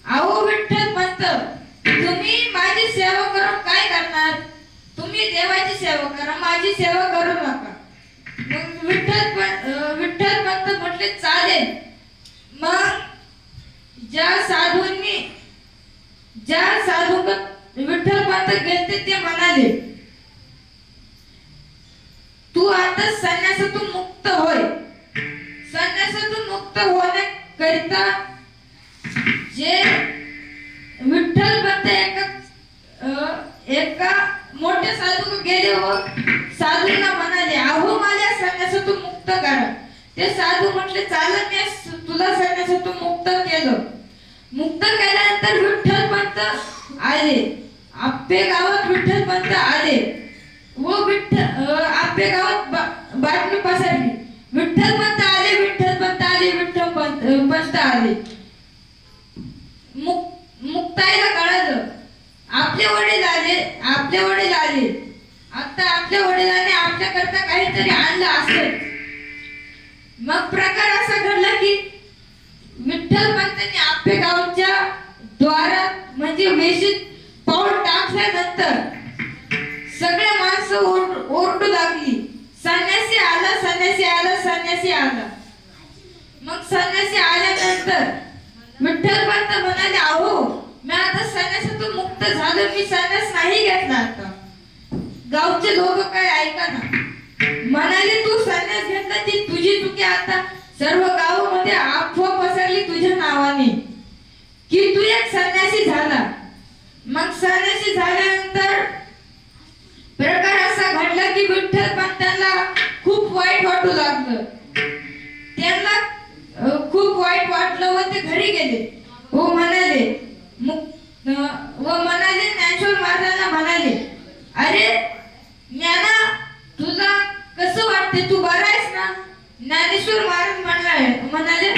अहो विठ्ठल पंत, तुम्ही माझी सेवा करून काय करणार? तुम्ही देवाची सेवा करा, माझी सेवा करू नका. मग विठ्ठल पंत म्हटले चालेल. मग ज्या साधू विठ्ठल पंत गेलते ते म्हणाले, तू आता संन्यासातून मुक्त होय. संन्यासातून मुक्त होण्याकरिता जे विठ्ठल पंत एका मोठ्या साधू गेले व साधूला म्हणाले, अहो माझ्या संन्यासातून मुक्त करा. ते साधू म्हटले चालत, मी तुला संन्यासातून मुक्त केलं. मुक्त केल्यानंतर विठ्ठल पंत आले. आप्पे गावात विठ्ठल पंत आले व आप्पे गावात बातमी पसरली, विठ्ठल पंत आले, विठ्ठल पंत आले, विठ्ठल पंत आले. आपले वडील आले. आता आपल्या वडिलांनी आपल्याकरता काहीतरी आणलं असेल. मग प्रकार असा घडला की विठ्ठल पंतांनी आपल्या गावच्या द्वारात म्हणजे वेशीत पाऊल टाकल्यानंतर सगळे माणसं ओरडू लागली, संन्यासी आला, संन्यासी आला, संन्यासी आला. मग संन्यासी आल्यानंतर विठ्ठल पंत म्हणाले, अहो मी आता संन्यासातून मुक्त झालो, मी संन्यास नाही घेतला. आता गावचे लोक काय ऐका ना, म्हणाले तू संन्यास घेतला ती तुझी चुकी. आता सर्व गावामध्ये अफवा पसरली तुझ्या नावाने की तू एक संन्यासी झाला. मग संन्यासी झाल्यानंतर प्रकार असा घडला की विठ्ठल पंतांना खूप वाईट वाटू लागलं. त्यांना खूप वाईट वाटलं व ते घरी गेले व म्हणाले ज्ञानेश्वर महाराजांना म्हणाले, अरे ज्ञाना तुला कसं वाटते, तू बरा आहेस ना? ज्ञानेश्वर महाराज म्हणाले,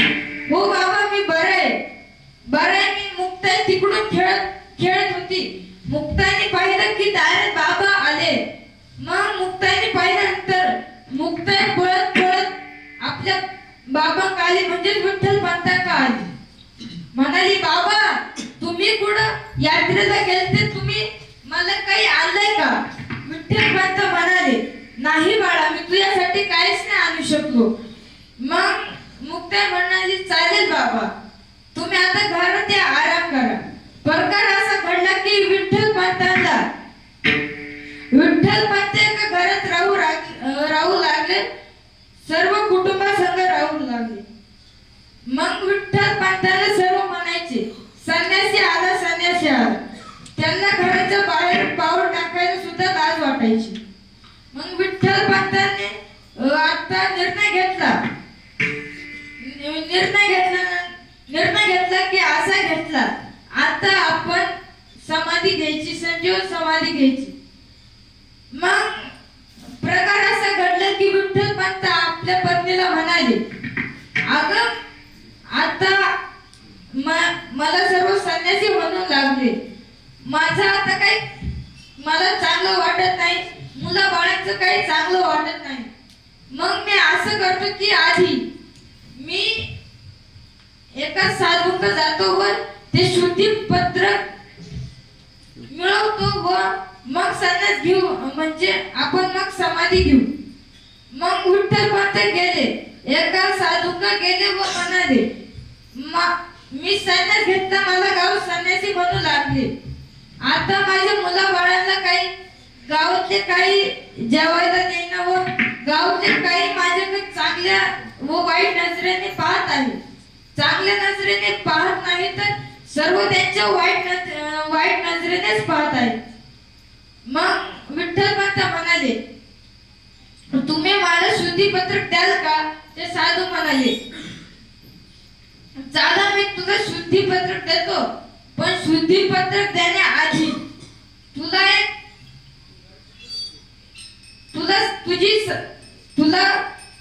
हो बाबा मी बरं आहे, मी मुक्ताई तिकडून खेळत होती. मुक्ताईने पाहिलं की दारात बाबा आले. मग मुक्ताईने पाहिल्यानंतर मुक्ताई पळत आपल्या बाबा आली, म्हणजे विठ्ठल पंतांका आली. म्हणाली, बाबा तुम्ही कुठं यात्रेला गेलते, तुम्ही मला काही आणलंय का? विठ्ठल पंत म्हणाले, नाही बाळा, मी तुझ्यासाठी काहीच नाही आणू शकलो. मग मुक्ताई म्हणाली, चालेल बाबा, तुम्ही आता घरात या, आराम करा. प्रकार असा घडला की विठ्ठल पंत एका घरात राहू लागले. सर्व कुटुंबासंग राहू लागले. मग विठ्ठल पंतांना सर्व म्हणायचे, संन्यासी आला, संन्यासी आला. त्यांना घराच्या बाहेर पाऊल टाकायला सुद्धा लाज वाटायची. मग विठ्ठल पंतांनी आता निर्णय घेतला की असा घेतला, आता आपण समाधी घ्यायची, संजीवन समाधी घ्यायची. मग प्रकार असा घडला की विठ्ठल पंत आपल्या पत्नीला म्हणाले, अगं आता मला सर्व संन्यासी म्हणू लागले, माझं आता काही मला चांगलं वाटत नाही, मुला बाळांचं काही चांगलं वाटत नाही. मग मी असं करतो की आधी मी एका साधूंक जातो व ते शुद्धी पत्रक मिळवतो व मग संन्यास घेऊ, म्हणजे आपण मग समाधी घेऊ. मग विठ्ठल पंत गेले, एका साधूंक गेले व म्हणाले, मी संन्यास घेतला, मला गाव संन्यासी म्हणू लागले. आता माझ्या मुला बाळांना काही गावातले काही जेवायला देणं व गावातले काही माझ्याकडे चांगल्या व वाईट नजरेने पाहत आहे. चांगल्या नजरेने पाहत नाही तर सर्व त्यांच्या वाईट नजरेनेच पाहत आहेत. मग विठ्ठल पंत म्हणाले, तुम्ही मला शुद्धीपत्रक द्याल का? ते साधू म्हणाले, चला मी तुला शुद्धीपत्रक देतो, पण शुद्धीपत्रक देण्याआधी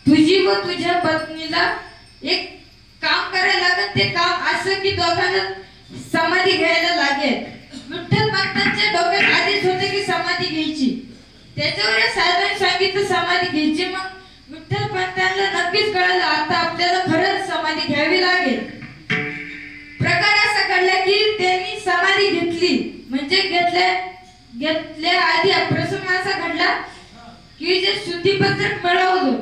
तुझी व तुझ्या पत्नीला एक काम करायला लागेल. ते काम असं की दोघांना समाधी घ्यायला लागेल. विठ्ठल पंतांच्या डोक्यात आधीच होते की समाधी घ्यायची. त्याच्यावर या साधूंनी सांगितलं समाधी घ्यायची. मग विठ्ठल पंतांना नक्कीच कळलं आता आपल्याला खरंच समाधी घ्यावी लागेल. प्रकार असा घडला की त्यांनी समाधी घेतली. म्हणजे घेतल्या आधी प्रसंग असा घडला की जे शुद्धीपत्रक मिळवलं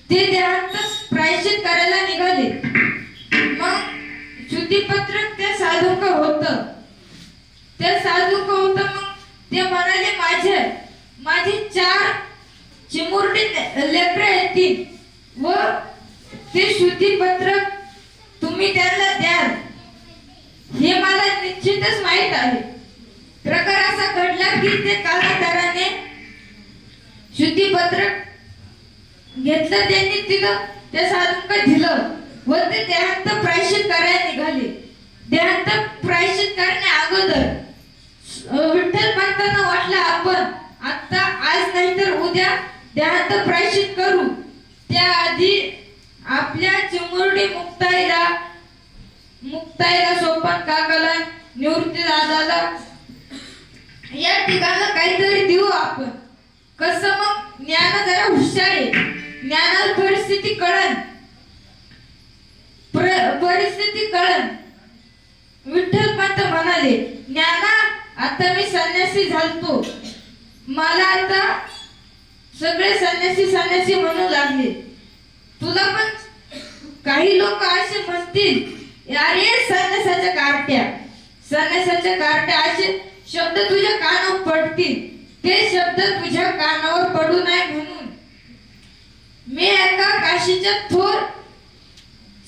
ते देहांत प्रायश्चित करायला निघाले. मग शुद्धीपत्रक त्या साधूक होत. मग ते म्हणाले, माझे 4 चिमुरडी लेकरं येतील व ते शुद्धीपत्रक तुम्ही त्यांना द्याल हे मला निश्चितच माहित आहे. प्रकार असा घडला की ते कालांतराने शुद्धीपत्रक घेतलं. त्यांनी त्या साधूंना दिलं व ते देहांत प्रायश्चित करायला निघाले. देहांत प्रायश्चित करण्या अगोदर विठ्ठल पंतांना वाटलं आपण आता आज नाही तर उद्या देहांत प्रायश्चित करू. त्याआधी आपल्या चिमुरडी मुक्ताईला सोपान काकाला निवृत्ती दादाला या ठिकाणी काहीतरी देऊ आपण. कसं मग ज्ञान जरा हुशार आहे, ज्ञानाला परिस्थिती कळण विठ्ठल पंत म्हणाले, ज्ञाना आता मी संन्यासी झालतो, मला आता सगळे संन्यासी म्हणू लागले. तुला पण काही लोक असे म्हणतील, अरे संन्यासाच्या कार्ट्या असे शब्द तुझ्या कानावर पडतील. ते शब्द तुझ्या कानावर पडू नये म्हणून मी एका काशीच्या थोर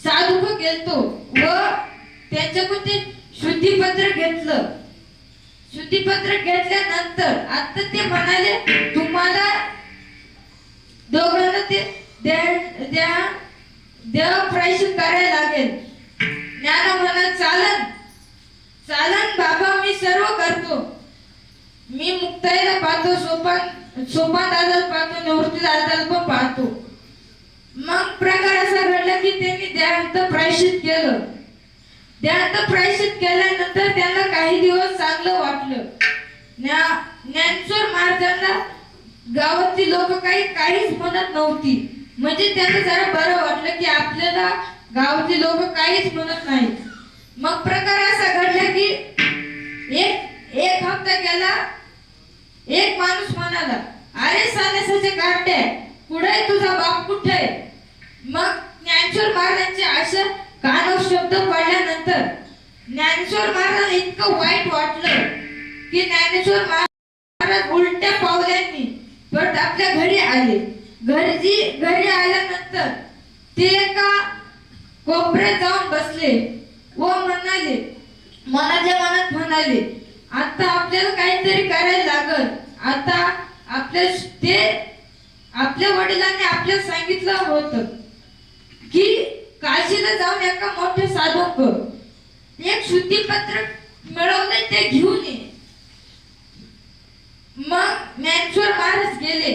साधूक गेलतो व त्यांच्याकडून ते शुद्धीपत्र घेतलं. शुद्धीपत्र घेतल्यानंतर आता ते म्हणाले, तुम्हाला दोघांना ते देव प्रायश्चित करायला लागेल. ज्ञान म्हणा, चालन बाबा, मी सर्व करतो. मी मुक्ताईला पाहतो, सोपान दादाला पाहतो, निवृत्ती दादाला पण पाहतो. मग प्रकार असा घडला की त्यांनी देहांत प्रायश्चित केलं. देहांत प्रायश्चित केल्यानंतर त्यांना काही दिवस चांगलं वाटलं. ज्ञानेश्वर महाराजांना गावातली लोक काहीच म्हणत नव्हती. म्हणजे त्यांना जरा बरं वाटलं की आपल्याला गावातली लोक काहीच म्हणत नाहीत. मग प्रकार असा घडला की एक हप्ता गेला. एक माणूस म्हणाला, अरे संन्यासाचे कार्टे, कुठे तुझा बाप कुठे? मग ज्ञानेश्वर महाराजांचे अशा कानावर शब्द पडल्यानंतर ज्ञानेश्वर महाराजांना इतकं वाईट वाटलं की ज्ञानेश्वर महाराज उलट्या पावलांनी परत आपल्या घरी आले. घरी आल्यानंतर ते एका कोपऱ्यात जाऊन बसले व मनाच्या मनात म्हणाले, आता आपल्याला काहीतरी करायला लागल. आता आपल्या वडिलांनी आपल्याला सांगितलं होतं की काशीला जाऊन एका मोठ्या साधूक एक शुद्धीपत्र मिळवले, ते घेऊन ये. मग ज्ञानेश्वर महाराज गेले.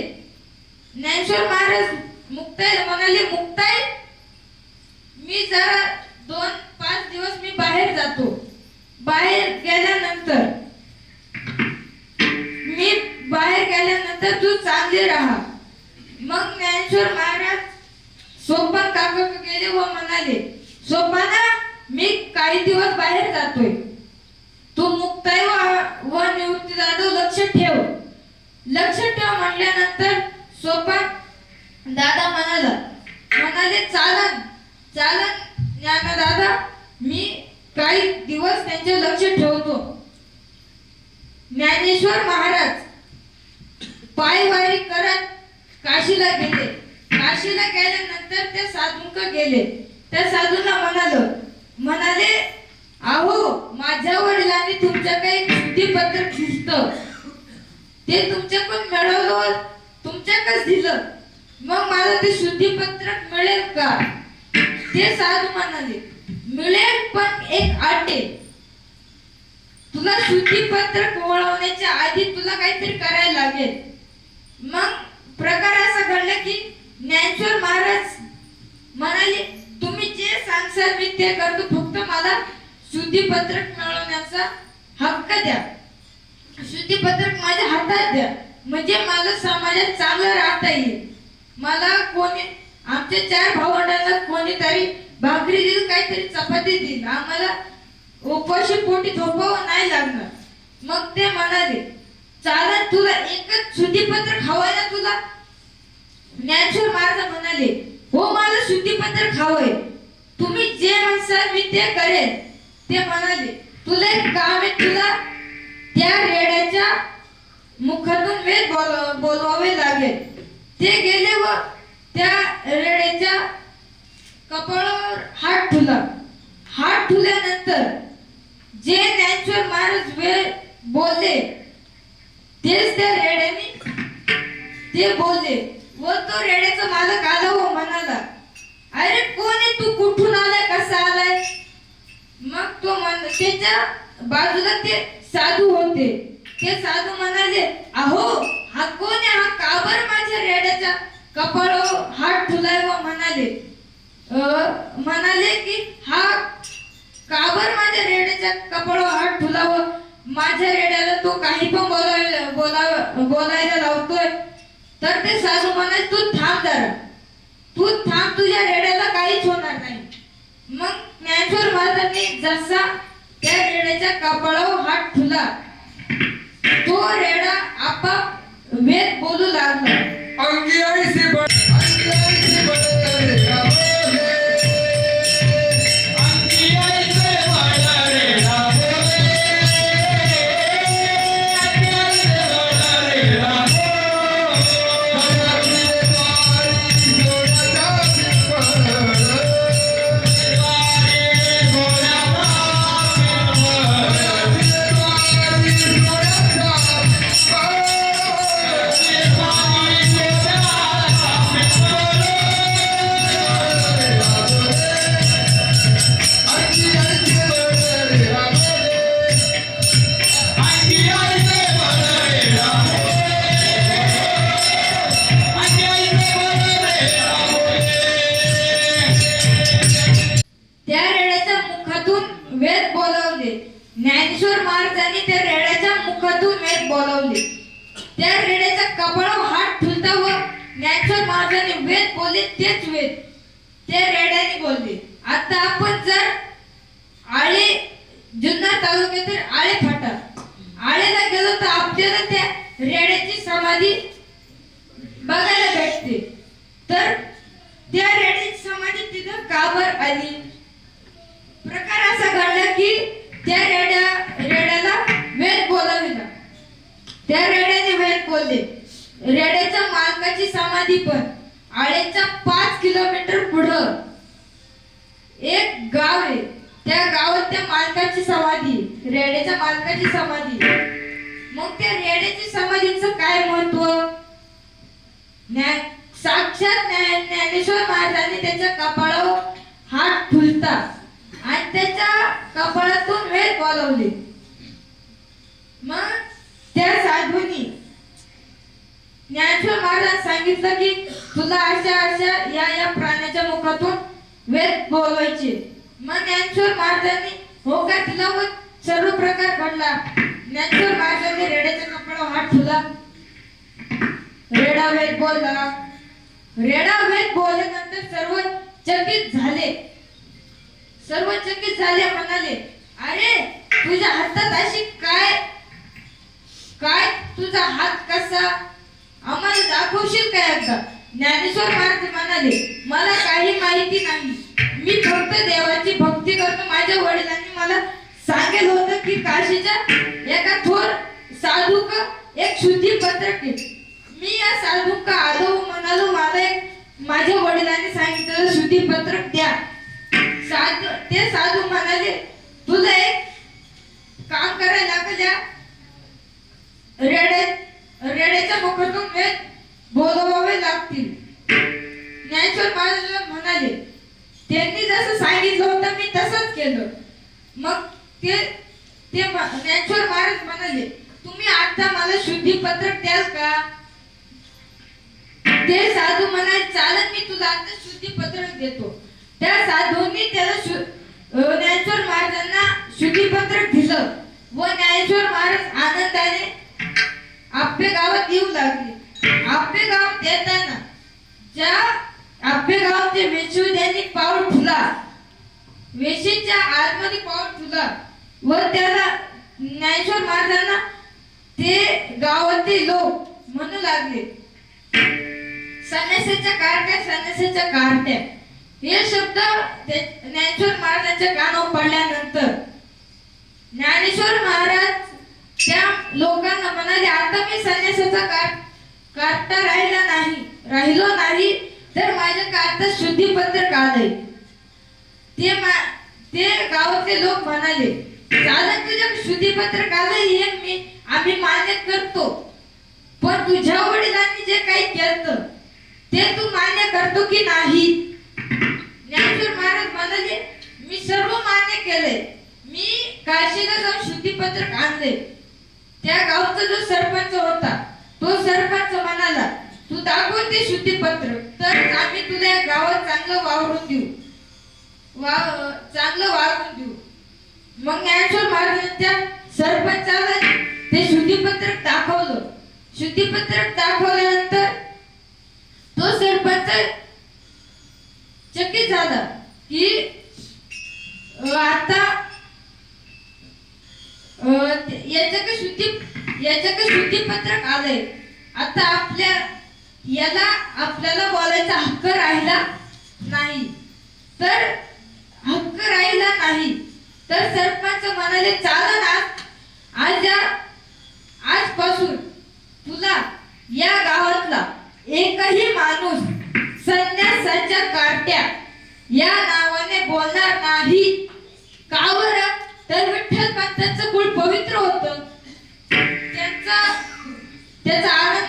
ज्ञानेश्वर महाराज मुक्ताईला म्हणाले, मुक्ताई, मी जरा 2-5 दिवस मी बाहेर जातो. बाहेर गेल्यानंतर तू चांगले राहा. मग ज्ञानेश्वर महाराज सोपान काकाकडे गेले व म्हणाले, सोपाना, मी काही दिवस बाहेर जातोय. तू मुक्ताई व निवृत्ती दादा लक्ष ठेव म्हटल्यानंतर सोपान दादा म्हणाले, चालन ज्ञाना दादा, मी काही दिवस त्यांचे लक्ष ठेवतो. ज्ञानेश्वर महाराज पायवारी करत काशीला गेले. काशीला गेल्यानंतर ते साधूंक गेले. त्या साधूंना म्हणाले, अहो, माझ्या वडिलांनी तुमच्याकडे शुद्धीपत्र दिसतं, ते तुमच्याकडून मिळवलं, तुमच्याकडेच दिलं. मग मला ते शुद्धीपत्र मिळेल का? ते साधू म्हणाले, मिळेल, पण एक अट आहे. तुला शुद्धीपत्र मिळवण्याच्या आधी तुला काहीतरी करायला लागेल. मग प्रकार असा घडला की ज्ञानेश्वर महाराज म्हणाले, तुम्ही जे सांगसाल मी ते करतो, फक्त मला शुद्धीपत्रक मिळवण्याचा हक्क द्या. शुद्धीपत्रक माझ्या हातात द्या, म्हणजे मला समाजात चांगलं राहता येईल. मला आमच्या 4 भावंडांना कोणीतरी भाकरी देईल, काहीतरी चपाती देईल, आम्हाला उपाशी पोटी झोपावं नाही लागणार. मग ते म्हणाले, चालन, तुला एकच शुद्धीपत्र हवंय ना तुला? ज्ञानेश्वर महाराज म्हणाले, हो, मला शुद्धीपत्र हवंय. तुम्ही जे म्हणसाल मी ते करेन. ते म्हणाले, तुला एक काम आहे, तुला त्या रेड्याच्या मुखातून वेद बोलवावे लागेल. ते गेले व त्या रेड्याच्या कपाळावर हात ठुल्यानंतर जे ज्ञानेश्वर महाराज वेद बोलले तेच त्या रेड्याने ते बोलले व तो रेड्याचा मालक आला व म्हणाला, अरे कोण आहे तू, कुठून आलाय, कसा आलाय? मग तो त्याच्या बाजूला ते साधू होते. ते साधू म्हणाले, अहो, हा कोण आहे? हा का बरं माझ्या रेड्याच्या कपाळावर हात ठुलाय? व म्हणाले, म्हणाले की हा का बरं माझ्या रेड्याच्या कपाळावर हात ठुला व माझ्या रेड्याला तो काही पण बोलायला लावतोय. तर ते साधू म्हणाले तू थांब जरा, तू थांब, तुझ्या रेड्याला काहीच होणार नाही. मग ज्ञानेश्वर महाराजांनी जसा त्या रेड्याच्या कपाळावर हात ठुला तो रेडा आपाप वेद बोलू लागला. अंगी ऐसी बड़े रेडा बोले. अंगी ऐसे बड़ा रेडा बोले, अंगी ऐसे बड़ा रेडा अंगी ऐसे बड़ा रेडा अंगी ऐसे बड़ा रेडा त्या रेड्याच्या मुखातून वेद बोलवले. ज्ञानेश्वर महाराजांनी त्या रेड्याच्या मुखातून वेद बोलवले. त्या रेड्याच्या कपाळावर हात ठुलता व ज्ञानेश्वर महाराजांनी वेद बोलले तेच वेद त्या रेड्याने बोलले. आता आपण जर आळे जुन्नर तालुक्यातील आळे फाटा आळेला गेलो तर आपल्याला त्या रेड्याची समाधी बघायला भेटते. तर त्या रेड्याची समाधी तिथं का बरं आली? प्रकार असा घडला की त्या रेड्याला वेद बोलविला. त्या रेड्याने वेद बोलले. रेड्याच्या मालकाची समाधी पण आळेच्या 5 किलोमीटर पुढं एक गाव आहे. त्या गावात त्या मालकाची समाधी, रेड्याच्या मालकाची समाधी. मग त्या रेड्याची समाधीचं काय महत्व? साक्षात ज्ञानेश्वर महाराजांनी त्याच्या कपाळावर हात ठुलता आणि त्याच्या कपाळातून वेद बोलवले. मग त्या साधूंनी ज्ञानेश्वर महाराज सांगितलं की तुला अशा या प्राण्याच्या मुखातून वेद बोलवायचे. मग ज्ञानेश्वर महाराजांनी हो का दिला व सर्व प्रकार घडला. ज्ञानेश्वर महाराजांनी रेड्याच्या कपाळावर हात ठुला, रेडा वेद बोलला. रेडा वेद बोलल्यानंतर सर्व चकित झाले. सर्व चकित झाले, म्हणाले अरे तुझ्या हातात अशी काय तुझा हात कसा, आम्हाला दाखवशील काय एकदा? ज्ञानेश्वर महाराज म्हणाले मला काही माहिती नाही, मी फक्त देवाची भक्ती करतो. माझ्या वडिलांनी मला सांगितलं होतं की काशीच्या एका थोर साधूक एक शुद्धी पत्रक आहे. मी या साधूक आलो म्हणालो मला एक माझ्या वडिलांनी सांगितलं शुद्धी पत्रक द्या. ते साधू म्हणाले तुला एक काम करायला लागेल, रेड्याच्या मुखातून वेद बोलवावे लागतील. ज्ञानेश्वर महाराज म्हणाले त्यांनी जसं सांगितलं होतं मी तसंच केलं. मग ते ज्ञानेश्वर महाराज म्हणाले तुम्ही आता मला शुद्धी पत्रक द्याल का? ते साधू म्हणाले चालेल, मी तुला आता शुद्धी पत्रक देतो. त्या साधूंनी त्याला ज्ञानेश्वर महाराजांना शुद्धी पत्रक दिलं व ज्ञानेश्वर महाराज आनंदाने आपल्या गावात येऊ लागले. आपल्या गावात येताना ज्या आपल्या गावाचे वेशी त्यांनी पाऊल ठुला, वेशीच्या आतमध्ये पाऊल ठुला व त्याला ज्ञानेश्वर महाराजांना ते गावातील लोक म्हणू लागले संन्यासाच्या कार्ट्या. हे शब्द ज्ञानेश्वर महाराजांच्या कानावर पडल्यानंतर ज्ञानेश्वर महाराज त्या लोकांना म्हणाले आता मी संन्यासाचा कार्टा राहिलो नाही तर माझ्या कार्टात शुद्धीपत्रक आलंय. ते गावातले लोक म्हणाले चालत तुझ्या शुद्धीपत्रक आलंय हे आम्ही मान्य करतो, पण तुझ्या वडिलांनी जे काही केलं ते तू मान्य करतो की नाही? ज्ञानेश्वर महाराज म्हणाले मी सर्व मान्य केलंय. मी काशीला जाऊन शुद्धीपत्रक आणले. त्या गावचा जो सरपंच होता तो सरपंच म्हणाला तू तू दाखवते शुद्धीपत्र तर आम्ही तुला या गावात चांगलं वावरून देऊ चांगलं वावरून देऊ. मग ज्ञानेश्वर महाराजांच्या सरपंचाला ते शुद्धीपत्रक दाखवलं. शुद्धीपत्रक दाखवल्यानंतर तो सरपंच चकित झाला की आता याच्या शुद्धीपत्रक आलंय. आता आपल्याला बोलायचा हक्क राहिला नाही. तर सरपंच म्हणाले चालन आजपासून तुला या गावातला एकही माणूस संन्यासाच्या कार्ट्या या नावाने बोलणार नाही. का बरं? तर विठ्ठल पंतांचं कुळ पवित्र होतं. त्याचा आनंद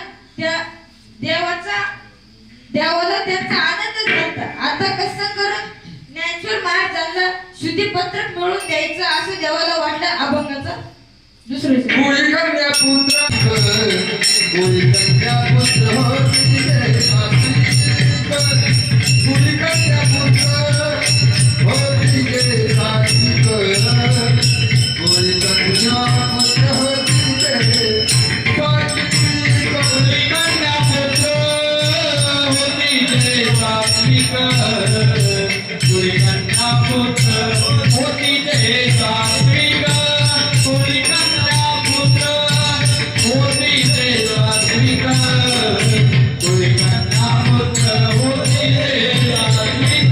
देवाला त्यांचा आनंदच झाला. आता कसं करून ज्ञानेश्वर महाराजांना शुद्धीपत्रक मिळवून द्यायचं असं देवाला वाटलं. अभंगाचं दुसरं कोळी कन्या पुत्र कोळी कन्या पुत्र होती रे सात्विक. कोळी कन्या पुत्र होती रे सात्विक. कोळी कन्या पुत्र होती रे सात्विक. कोळी कन्या पुत्र होती रे सात्विक. कोळी कन्या पुत्र होती रे सात्विक. कोळी कन्या पुत्र होती रे सात्विक. कोळी कन्या पुत्र होती रे सात्विक.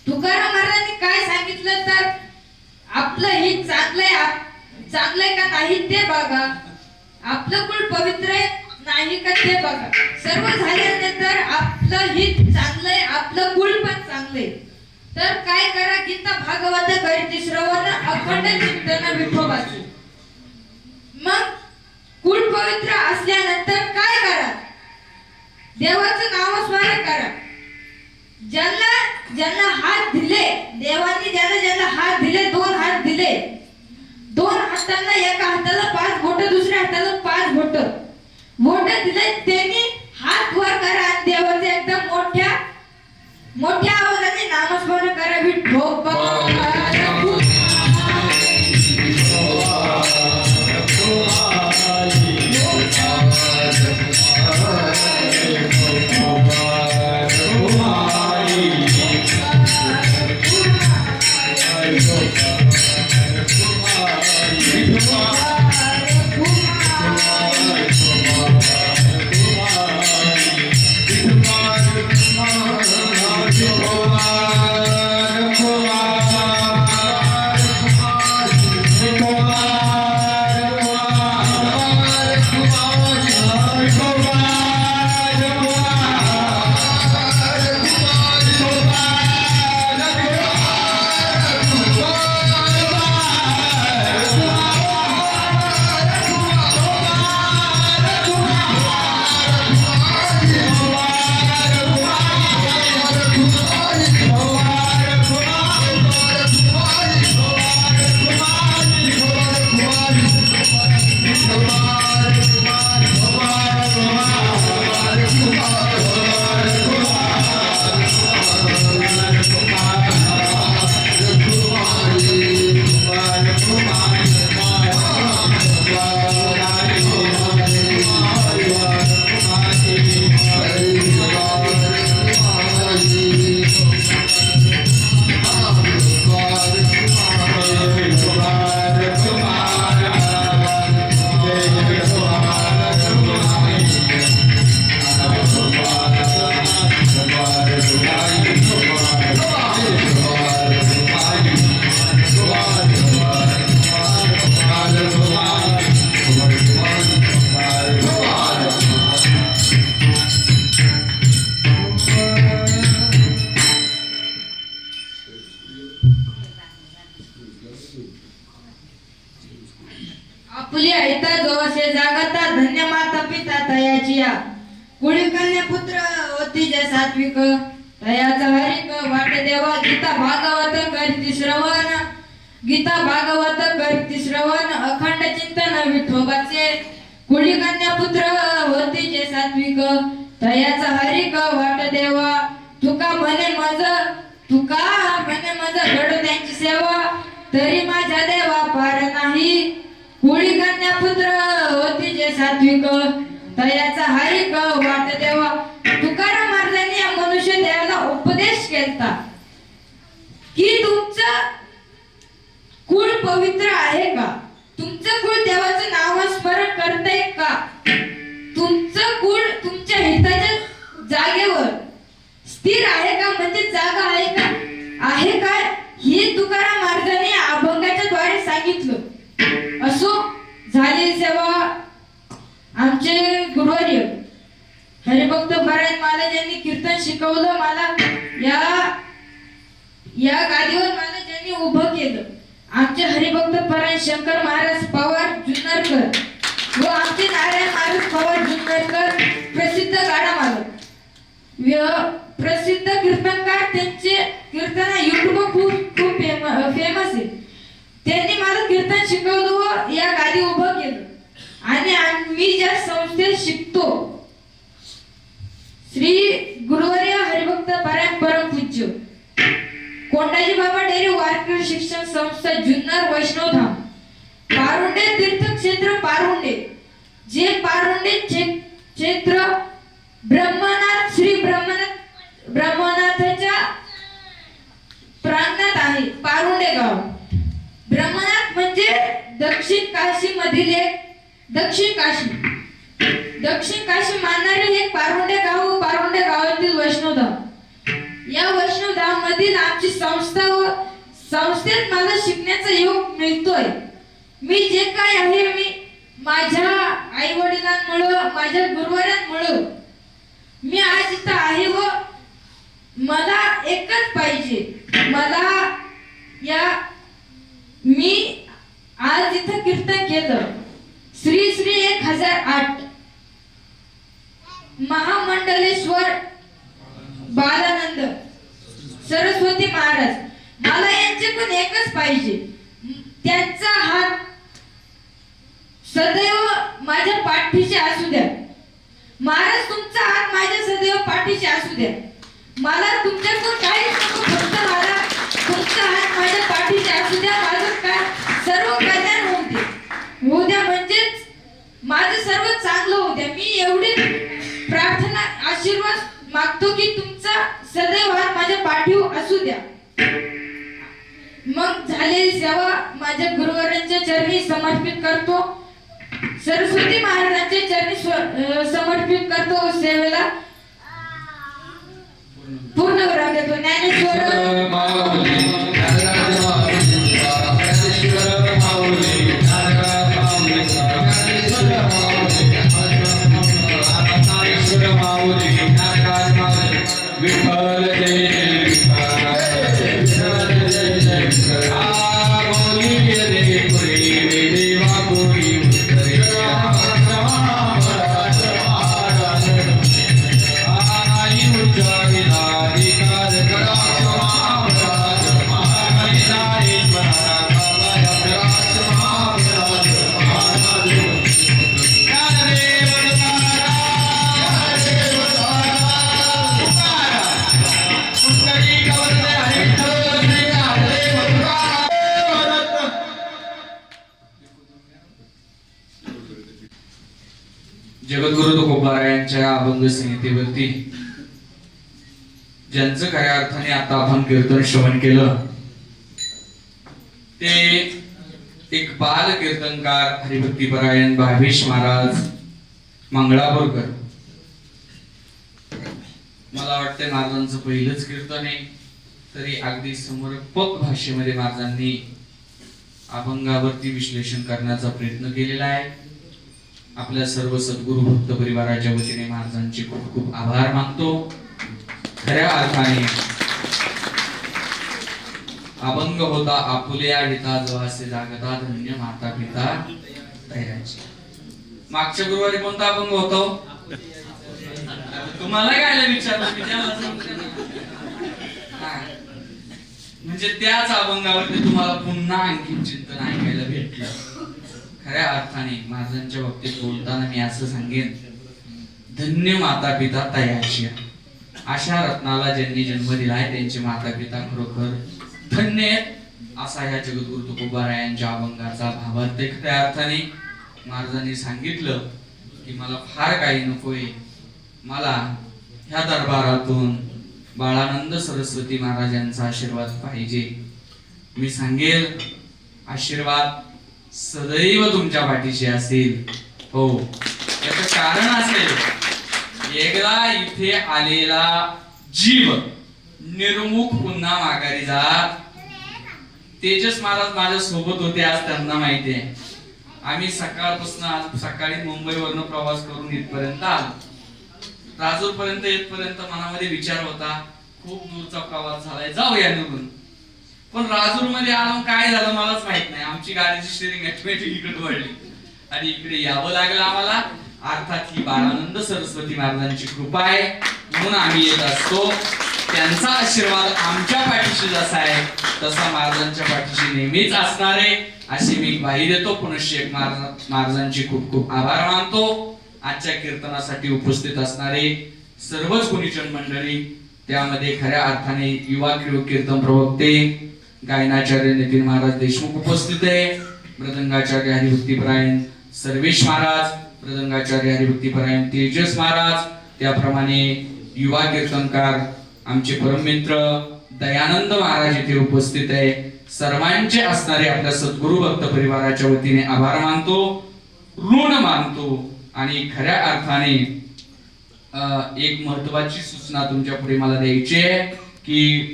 तुकाराम महाराजांनी काय सांगितलं तर आपलं हित चांगलंय का नाही ते बघा. आपलं कुळ पवित्र आहे नाही का ते बघा. सर्व झाल्यानंतर आपलं हित चांगलंय आपलं कुळ पण चांगलंय तर काय करा. गीता भागवत करीती श्रवण अखंड चिंतन विठोबाचे. मग कुळ पवित्र असल्यानंतर काय करा. देवाचं नामस्मरण करा. ज्यांना हात दिले देवानी ज्यांना हात दिले 2 हात दिले. 2 हातांना एका हाताला 5 बोट दुसऱ्या हाताला 5 बोट दिले. त्यांनी हात वर करा आणि देवाचे एकदम मोठ्या आवाजाने नामस्मरण करा. विठोबा Kumar आपल्या हिता जो असे जागता धन्य माता पिता तयाची या कुळी कन्या पुत्र होती जे सात्विक तयाचा हरिक वाट देवा गीता भागवत करती श्रवण गीता भागवत करती श्रवण अखंड चिंतन विठोबाचे कुळी कन्या पुत्र होती जे सात्विक तयाचा हरिक वाट देवा तुका म्हणे मज घडू त्यांची सेवा तरी माझ्या देवा पार नाही कुळी कन्या पुत्र होती जे सात्विक तयाचा हरिक वाट देवा तुकाराम महाराजांनी या मनुष्य देवाला उपदेश केलता की तुमचं कुळ पवित्र आहे का तुमचं कुळ देवाचं नाव स्मरण करताय का तुमचं कुळ तुमच्या हिताच्या जागेवर स्थिर आहे का म्हणजे जागा आहे का आहे काय हे तुकाराम महाराजांनी अभंगाच्या द्वारे सांगितलं असो झाली सेवा आमचे गुरुवर्य हरिभक्त परायण महाराज यांनी कीर्तन शिकवलं मला या गादीवर मला ज्यांनी उभं केलं आमचे हरिभक्त परायण शंकर महाराज पवार जुन्नरकर व आमचे नारायण महाराज पवार जुन्नरकर प्रसिद्ध गाडा मालक प्रसिद्ध कीर्तनकार त्यांचे कीर्तन युट्यूब खूप फेमस आहे त्यांनी मला कीर्तन शिकवलं व या गादी उभं केलं आणि मी ज्या संस्थेत शिकतो श्री गुरुवर्य हरिभक्त परायण परम पूज्य कोंडाजी बाबा डेअरी वारकरी शिक्षण संस्था जुन्नर वैष्णवधाम पारुंडे तीर्थक्षेत्र पारुंडे जे पारुंडे क्षेत्र ब्रह्मनाथ श्री ब्रह्मनाथाच्या प्रांगणात आहे पारुंडे गाव ब्रह्मनाथ म्हणजे दक्षिण काशी मधील एक दक्षिण काशी मानणारे एक पारुंडे गावातील वैष्णवधाम या वैष्णवधाम मधील आमची संस्था व संस्थेत मला शिकण्याचा योग मिळतोय मी जे काय आहे मी माझ्या आई वडिलांमुळे माझ्या गुरुवारांमुळे मी आज इथं आहे व मला एकच पाहिजे मी आज इथं कीर्तन केलं श्री 1008 महामंडलेश्वर बालानंद सरस्वती महाराज मला यांचे पण एकच पाहिजे त्यांचा हात सदैव माझ्या पाठीशी असू द्या महाराज तुमचा हात माझ्या सदैव पाठीशी असू द्या मला तुमच्याकडून काहीच नको फक्त मला तुमचा हात माझ्या पाठीशी असू द्या माझं काय सर्व कल्याण होऊ द्या म्हणजेच माझं सर्व चांगलं होऊ द्या मी एवढी प्रार्थना आशीर्वाद मागतो की तुमचा सदैव हात माझ्या पाठीवर असू द्या मग झालेली सेवा माझ्या गुरुवारांच्या चरणी समर्पित करतो सरस्वती महाराजांच्या चरणी समर्पित करतो सेवेला पूर्ण विराम देतो ज्ञानेश्वर माऊली विठ्ठल जय जगद्गुरु तुकोबारायांच्या अभंग संहितेवरती ज्यांचं खऱ्या अर्थाने आता आपण कीर्तन श्रवण केलं ते एक बाल कीर्तनकार हरिभक्तीपरायण भावेश महाराज मंगळापूरकर मला वाटतं महाराजांचं पहिलंच कीर्तन आहे तरी अगदी समर्पक भाषेमध्ये महाराजांनी अभंगावरती विश्लेषण करण्याचा प्रयत्न केलेला आहे आपल्या सर्व सद्गुरु भक्त परिवाराच्या वतीने महाराजांचे खूप खूप आभार मानतो खऱ्या अर्थाने अभंग होता आपुल्या हिता जो असे जागता धन्य माता पिता तयाची. मागच्या गुरुवारी कोणता अभंग होतो? तुम्हाला काय विचारलं मी त्याला सांगते ना. हा. म्हणजे त्याच अभंगावरती तुम्हाला पुन्हा आणखी चिंतन ऐकायला भेटलं. खऱ्या अर्थाने महाराजांच्या बाबतीत बोलताना मी असं सांगेन, धन्य माता पिता तयाची. अशा रत्नाला ज्यांनी जन्म दिलाय त्यांचे माता पिता खरोखर धन्य आहेत. असा ह्या जगद्गुरु तुकोबारायांच्या अभंगाचा भावार्थ. खऱ्या अर्थाने महाराजांनी सांगितलं की मला फार काही नकोय, मला ह्या दरबारातून बाळानंद सरस्वती महाराजांचा आशीर्वाद पाहिजे. मी सांगेल आशीर्वाद सदैव तुमच्या पाठीशी असेल. हो, याचं कारण असेल, एकदा इथे आलेला जीव निर्मुख पुन्हा माघारी जात. तेजस महाराज माझ्या सोबत होते, आज त्यांना माहिती आहे. आम्ही सकाळपासून आज सकाळी मुंबईवरनं प्रवास करून इथपर्यंत आलो. राजूर पर्यंत येतपर्यंत मनामध्ये विचार होता, खूप दूरचा प्रवास झालाय, जाऊया निघून. पण राजूर मध्ये आलो, काय झालं मलाच माहित नाही. आमची गाडीची स्टीअरिंग ऑटोमॅटिक इकडे वळली आणि इकडे यावं लागलं आम्हाला. अर्थात ही बाळानंद सरस्वती महाराजांची कृपा आहे, म्हणून आम्ही येत असतो. त्यांचा आशीर्वाद आमच्या पाठीशी जसा आहे तसा महाराजांच्या पाठीशी नेहमीच असणार आहे, अशी मी ग्वाही देतो. पुनश्च एक महाराजांची खूप खूप आभार मानतो. आजच्या कीर्तनासाठी उपस्थित असणारे सर्वच गुणीजन मंडळी, त्यामध्ये खऱ्या अर्थाने युवा कीर्तन प्रवक्ते गायनाचार्य नितीन महाराज देशमुख उपस्थित आहे, मृदंगाचार्य हरिभक्तीपरायण सर्वेश महाराज, मृदंगाचार्य हरिभक्तीपरायण तेजस महाराज, त्याप्रमाणे युवा कीर्तनकार आमचे परममित्र दयानंद महाराज इथे उपस्थित आहे. सर्वांचे असणारे आपल्या सद्गुरु भक्त परिवाराच्या वतीने आभार मानतो, ऋण मानतो. आणि खऱ्या अर्थाने एक महत्वाची सूचना तुमच्या पुढे मला द्यायची आहे की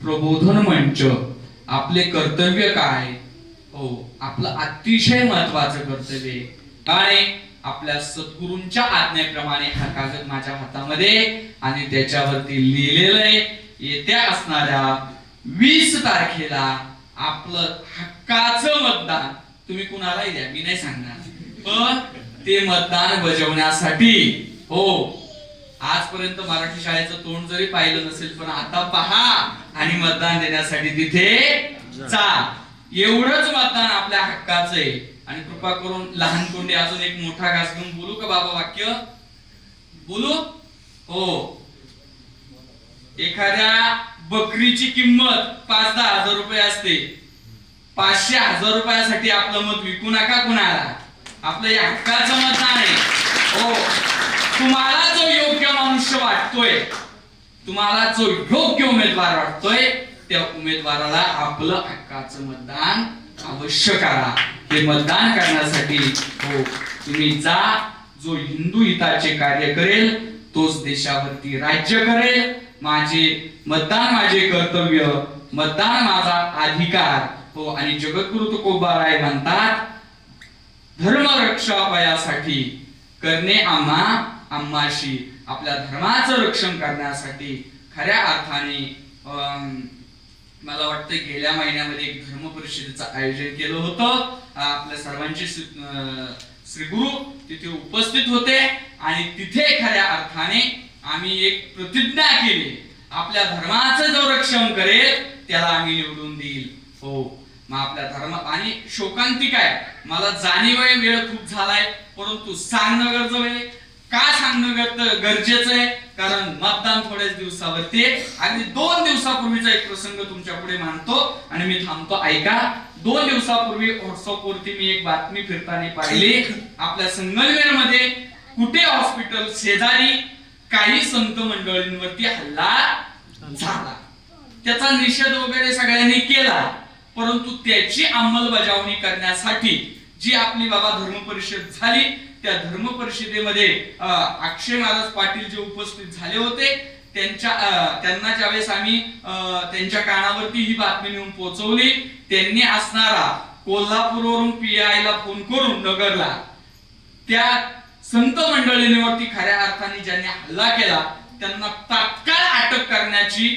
प्रबोधन मंच आपले कर्तव्य काय. हो, आपलं अतिशय महत्वाचं कर्तव्य आहे. काय? आपल्या सद्गुरूंच्या आज्ञेप्रमाणे हा कागद माझ्या हातामध्ये आणि त्याच्यावरती लिहिलेलं आहे, येत्या असणाऱ्या 20 तारखेला आपलं हक्काचं मतदान तुम्ही कुणालाही द्या, मी नाही सांगणार, पण ते मतदान बजावण्यासाठी. हो, आजपर्यंत मराठी शाळेचं तोंड जरी पाहिलं नसेल, पण आता पहा आणि मतदान देण्यासाठी तिथे जा. एवढंच मतदान आपल्या हक्काचं आहे. आणि कृपा करून लहान तोंडी अजून एक मोठा घास घेऊन बोलू का बाबा वाक्य? बोलू? हो. एखाद्या बकरीची किंमत 5-10 हजार रुपये असते. 500,000 रुपयासाठी आपलं मत विकू नका कुणाला. आपलं हे हक्काचं मतदान आहे. हो, तुम्हाला जो योग्य मनुष्य वाटतोय, तुम्हाला जो योग्य उमेदवार वाटतोय, त्या उमेदवाराला आपलं हक्काचं मतदान अवश्य करा. हे मतदान करण्यासाठी हो तुम्ही जा. जो हिंदू हिताचे कार्य करेल तोच देशावरती राज्य करेल. माझे मतदान माझे कर्तव्य, मतदान माझा अधिकार. हो, आणि जगद्गुरु तुकोबाराय म्हणतात, धर्म रक्षा वयासाठी करणे आम्हाशी. आपल्या धर्माचं रक्षण करण्यासाठी खऱ्या अर्थाने मला वाटतं गेल्या महिन्यामध्ये एक धर्म परिषदेचं आयोजन केलं होतं. आपल्या सर्वांचे श्री गुरु तिथे उपस्थित होते आणि तिथे खऱ्या अर्थाने आम्ही एक प्रतिज्ञा केली, आपल्या धर्माचं जो रक्षण करेल त्याला आम्ही निवडून देईल. हो, मग आपल्या धर्म आणि शोकांतिक आहे. मला जाणीव आहे वेळ खूप झालाय, परंतु सांगणं गरजेचं आहे. का सांगणं गरजेचं आहे? कारण मतदान थोड्याच दिवसावरती, अगदी 2 दिवसापूर्वीचा एक प्रसंग तुमच्या पुढे मांडतो आणि मी थांबतो, ऐका. 2 दिवसापूर्वी व्हॉट्सअप वरती मी एक बातमी फिरताना पाहिली. आपल्या संगमनेर मध्ये कुठे हॉस्पिटल शेजारी काही संत मंडळींवरती हल्ला झाला. त्याचा निषेध वगैरे सगळ्यांनी केला, परंतु त्याची अंमलबजावणी करण्यासाठी जी आपली बाबा धर्म परिषद झाली, त्या धर्म परिषदेमध्ये अक्षय महाराज पाटील जे उपस्थित झाले होते, त्यांना ज्यावेळेस आम्ही त्यांच्या कानावरती ही बातमी नेऊन पोहोचवली, त्यांनी असणारा कोल्हापूरवरून PI ला फोन करून नगरला त्या संत मंडळींवरती खऱ्या अर्थाने ज्यांनी हल्ला केला त्यांना तात्काळ अटक करण्याची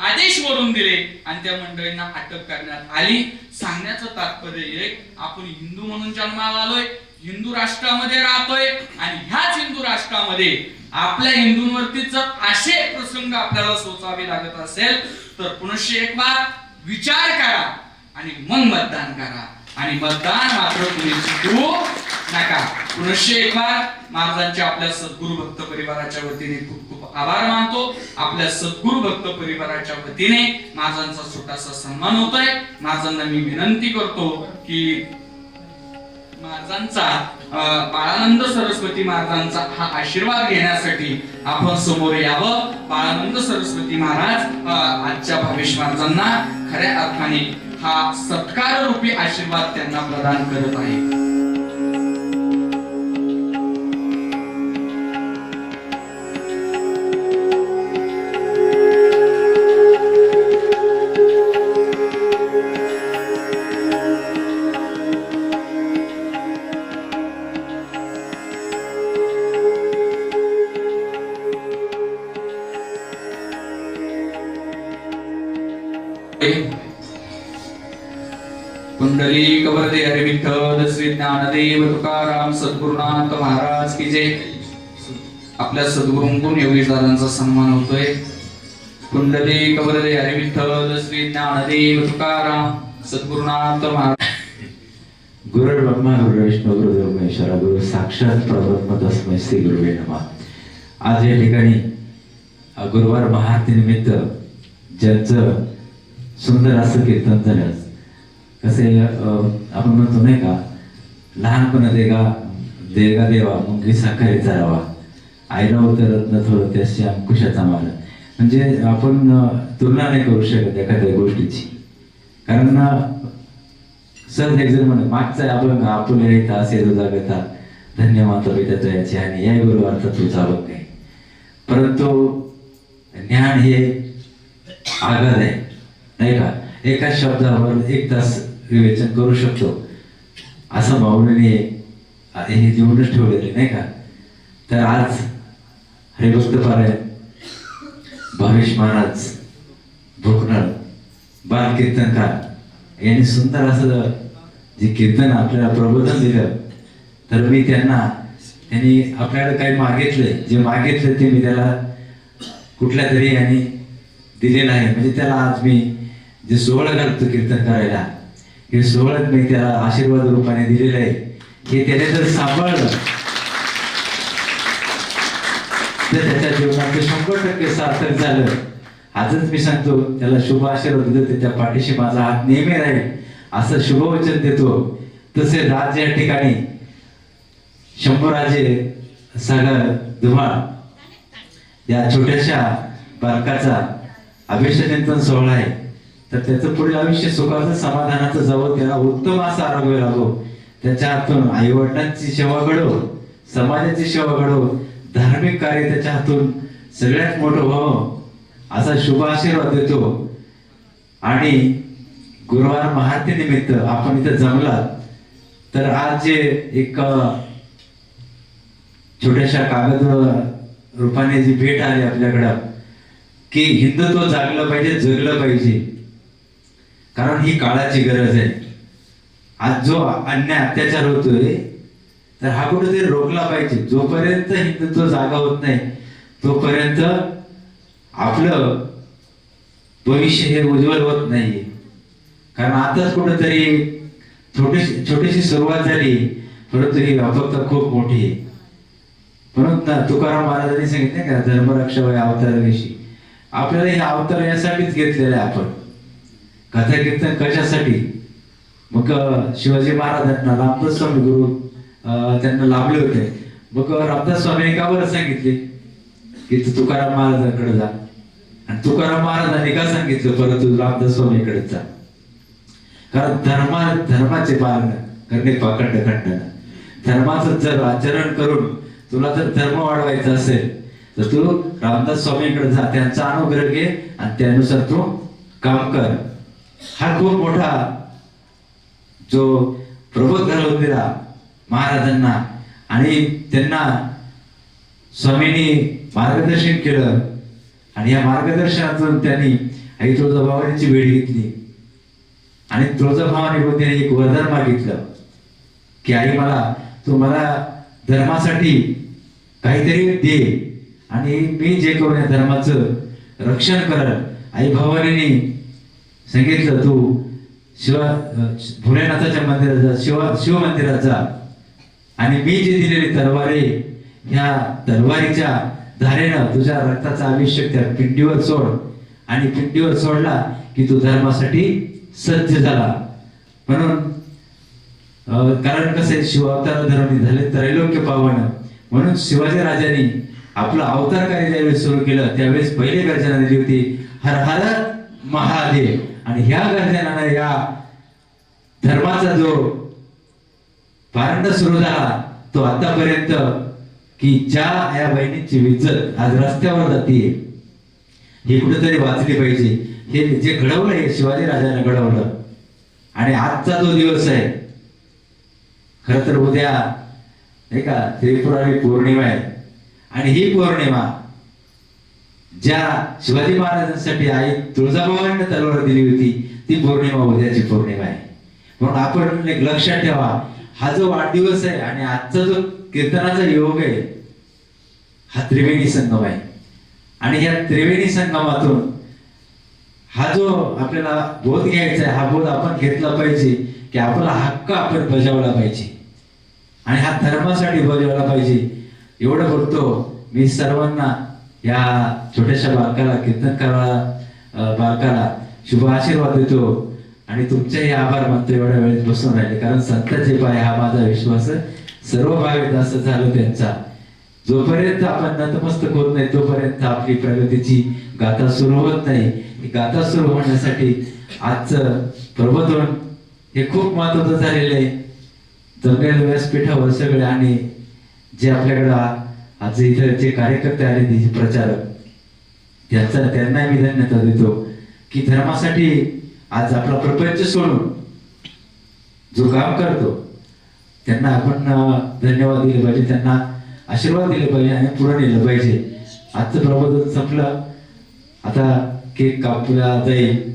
आदेश वरून दिले आणि त्या मंडळींना अटक करण्यात आली. सांगण्याचं तात्पर्य एक, आपण हिंदू म्हणून जन्माला आलोय, हिंदू राष्ट्रामध्ये राहतोय आणि ह्याच हिंदू राष्ट्रामध्ये आपल्या हिंदूंवरती जर असे प्रसंग आपल्याला सोसावे लागत असेल तर पुनश्च एक बार विचार करा आणि मग मतदान करा. आणि मतदान मात्र तुम्ही चुकवू नका. पुनश्च एक बार महाराजांच्या आपल्या सद्गुरू भक्त परिवाराच्या वतीने खूप खूप आभार मानतो. आपल्या सद्गुरू भक्त परिवाराच्या वतीने महाराजांचा छोटासा सन्मान होतोय. महाराजांना मी विनंती करतो की महाराजांचा बाळानंद सरस्वती महाराजांचा हा आशीर्वाद घेण्यासाठी आपण समोर यावं. बाळानंद सरस्वती महाराज आजच्या भावेश महाराजांना खऱ्या अर्थाने हा सत्कार रूपी आशीर्वाद त्यांना प्रदान करत आहे. कुंडली कवरदे हरी विठ्ठल श्री ज्ञानदेव तुकाराम सद्गुरुनाथ महाराज की जय. आपल्या सद्गुरूंकडून योगीदारांचा सन्मान होतोय. कुंडली कवरदे हरी विठ्ठल श्री ज्ञानदेव तुकाराम सद्गुरुनाथ महाराज. गुरु ब्रह्मा गुरु विष्णू गुरुदेव महेश्वरा गुरु साक्षात परब्रह्म तस्मै श्री गुरुवे नमः. आज या ठिकाणी गुरुवार महाआरती निमित्त ज्यांचं सुंदर असं कीर्तन झालं. कसे आपण म्हणतो नाही का, लहानपण देगा देवा मुंगी साखरे चरावा आईला उतरत न थोडं त्याशी अंकुशाचा मार. म्हणजे आपण तुलना नाही करू शकत एखाद्या गोष्टीची. कारण सहज एक जण म्हणे मागचा अभंग आपुले येता सेदू जागता धन्य माता पिता याची आणि या गुरुवार्थ तुझा अभंग आहे. परंतु ज्ञान हे आगाध आहे नाही का. एका शब्दावर एक तास विवेचन करू शकतो असं माऊलीने हे जीवनच ठेवलेले नाही का. तर आज हरिभक्त पारायण भावेश महाराज भोकनळ बाल कीर्तनकार यांनी सुंदर असं जे कीर्तन आपल्याला प्रबोधन दिलं. तर मी त्यांनी आपल्याला काही मागितले, जे मागितले ते मी त्याला कुठल्या तरी यांनी दिलेलं आहे. म्हणजे त्याला आज मी जे सोहळा घालतो कीर्तन करायला, हे सोहळ्यात मी त्याला आशीर्वाद रूपाने दिलेलं आहे. हे त्याने जर सांभाळलं तर त्याच्या जीवनात 100% सार्थक झालं. आजच मी सांगतो त्याला शुभ आशीर्वाद देतो, त्याच्या पाठीशी माझा हात नेहमी राहील असं शुभवचन देतो. तसे राज या ठिकाणी शंभूराजे सागर धुमाळ या छोट्याशा बालकाचा अभिषेकचिंतन सोहळा आहे. तर त्याचं पुढील आयुष्य सुखाचं समाधानाचं जावं, त्याला उत्तम असं आरोग्य लाभो, त्याच्या हातून आई वडिलांची सेवा घडो, समाजाची सेवा घडो, धार्मिक कार्य त्याच्या हातून सगळ्यात मोठं व्हावं असा शुभ आशीर्वाद देतो. आणि गुरुवार महाआरती निमित्त आपण इथं जमलात तर आज जे एक छोट्याशा कागद रूपाने जी भेट आली आपल्याकडं की हिंदुत्व जागलं पाहिजे, जगलं पाहिजे. कारण ही काळाची गरज आहे. आज जो अन्याय अत्याचार होतोय तर हा कुठेतरी रोखला पाहिजे. जोपर्यंत हिंदुत्व जागा होत नाही तोपर्यंत आपलं भविष्य हे उज्ज्वल होत नाही. कारण आताच कुठेतरी छोटीशी सुरुवात झाली, परंतु ही व्यापकता खूप मोठी आहे. परंतु तुकाराम महाराजांनी सांगितले का धर्मरक्षा वय अवताराविषयी. आपल्याला हे अवतार यासाठीच घेतलेलं आहे. आपण कथा कीर्तन कशासाठी. मग शिवाजी महाराजांना रामदास स्वामी गुरु त्यांना लाभले होते. मग रामदास स्वामींनी का बरं सांगितले की तू तुकाराम महाराजांकडे जा, आणि तुकाराम महाराजांनी का सांगितलं परंतु रामदास स्वामीकडे जा. कारण धर्माचे पालन करणे पाखंड खंडन. धर्माचं जर आचरण करून तुला जर धर्म वाढवायचा असेल तर तू रामदास स्वामींकडे जा, त्यांचा अनुग्रह घे आणि त्यानुसार तू काम कर. हा खूप मोठा जो प्रबोध घालून दिला महाराजांना आणि त्यांना स्वामींनी मार्गदर्शन केलं. आणि या मार्गदर्शनातून त्यांनी आई तुळजाभवानीची वेळ घेतली आणि तुळजाभवानी एक वरदान मागितलं की आई तू मला धर्मासाठी काहीतरी दे आणि मी जे करून या धर्माचं रक्षण करल. आई भवानीने सांगितलं तू भोलेनाथाच्या मंदिरात जा, शिव मंदिरात जा आणि मी जे दिलेली तलवार आहे ह्या तलवारीच्या धारेनं तुझ्या रक्ताचा अभिषेक त्या पिंडीवर सोड आणि पिंडीवर सोडला की तू धर्मासाठी सज्ज झाला. म्हणून कारण कसं आहे, शिव अवतार धर्म झाले त्रैलोक्य पावन. म्हणून शिवाजी राजांनी आपलं अवतार कार्य ज्यावेळेस सुरू केलं त्यावेळेस पहिली गर्जना दिली होती हर हर महादेव. आणि ह्या गर्जनानं या धर्माचा जो पारंड सुरू झाला तो आतापर्यंत की ज्या या बहिणीची इज्जत आज रस्त्यावर जाते हे कुठेतरी वाचली पाहिजे. हे जे घडवलं हे शिवाजी राजाने घडवलं. आणि आजचा जो दिवस आहे खर तर उद्या नाही का त्रिपुरारी पौर्णिमा आहे आणि ही पौर्णिमा ज्या शिवाजी महाराजांसाठी आई तुळजाभवानीने तलवार दिली होती ती पौर्णिमा उद्याची पौर्णिमा आहे. म्हणून आपण एक लक्षात ठेवा हा जो वाढदिवस आहे आणि आजचा जो कीर्तनाचा योग आहे हा त्रिवेणी संगम आहे. आणि या त्रिवेणी संगमातून हा जो आपल्याला बोध घ्यायचा आहे हा बोध आपण घेतला पाहिजे की आपला हक्क आपण बजावला पाहिजे आणि हा धर्मासाठी बजावला पाहिजे. एवढं बोलतो मी सर्वांना या छोट्याशा बालकाला कीर्तनकाराला बालकाला शुभ आशीर्वाद देतो आणि तुमचेही आभार मानतो एवढ्या वेळेत बसून राहिले. कारण संतांचे पाय हा माझा विश्वास सर्व भाविक असं झालं त्यांचा. जोपर्यंत आपण नतमस्तक होत नाही तोपर्यंत आपली प्रगतीची गाथा सुरू होत नाही. गाथा सुरू होण्यासाठी आजचं प्रबोधन हे खूप महत्वाचं झालेलं आहे. जमलेल्या व्यासपीठावर सगळे आणि जे आपल्याकडं आज इथं जे कार्यकर्ते आले तिचे प्रचारक त्यांना मी धन्यता देतो की धर्मासाठी आज आपला प्रपंच सोडून जो काम करतो त्यांना आपण धन्यवाद दिले पाहिजे, त्यांना आशीर्वाद दिले पाहिजे आणि पुढे नेलं पाहिजे. आजचं प्रबोधन संपलं, आता केक कापला जाईल.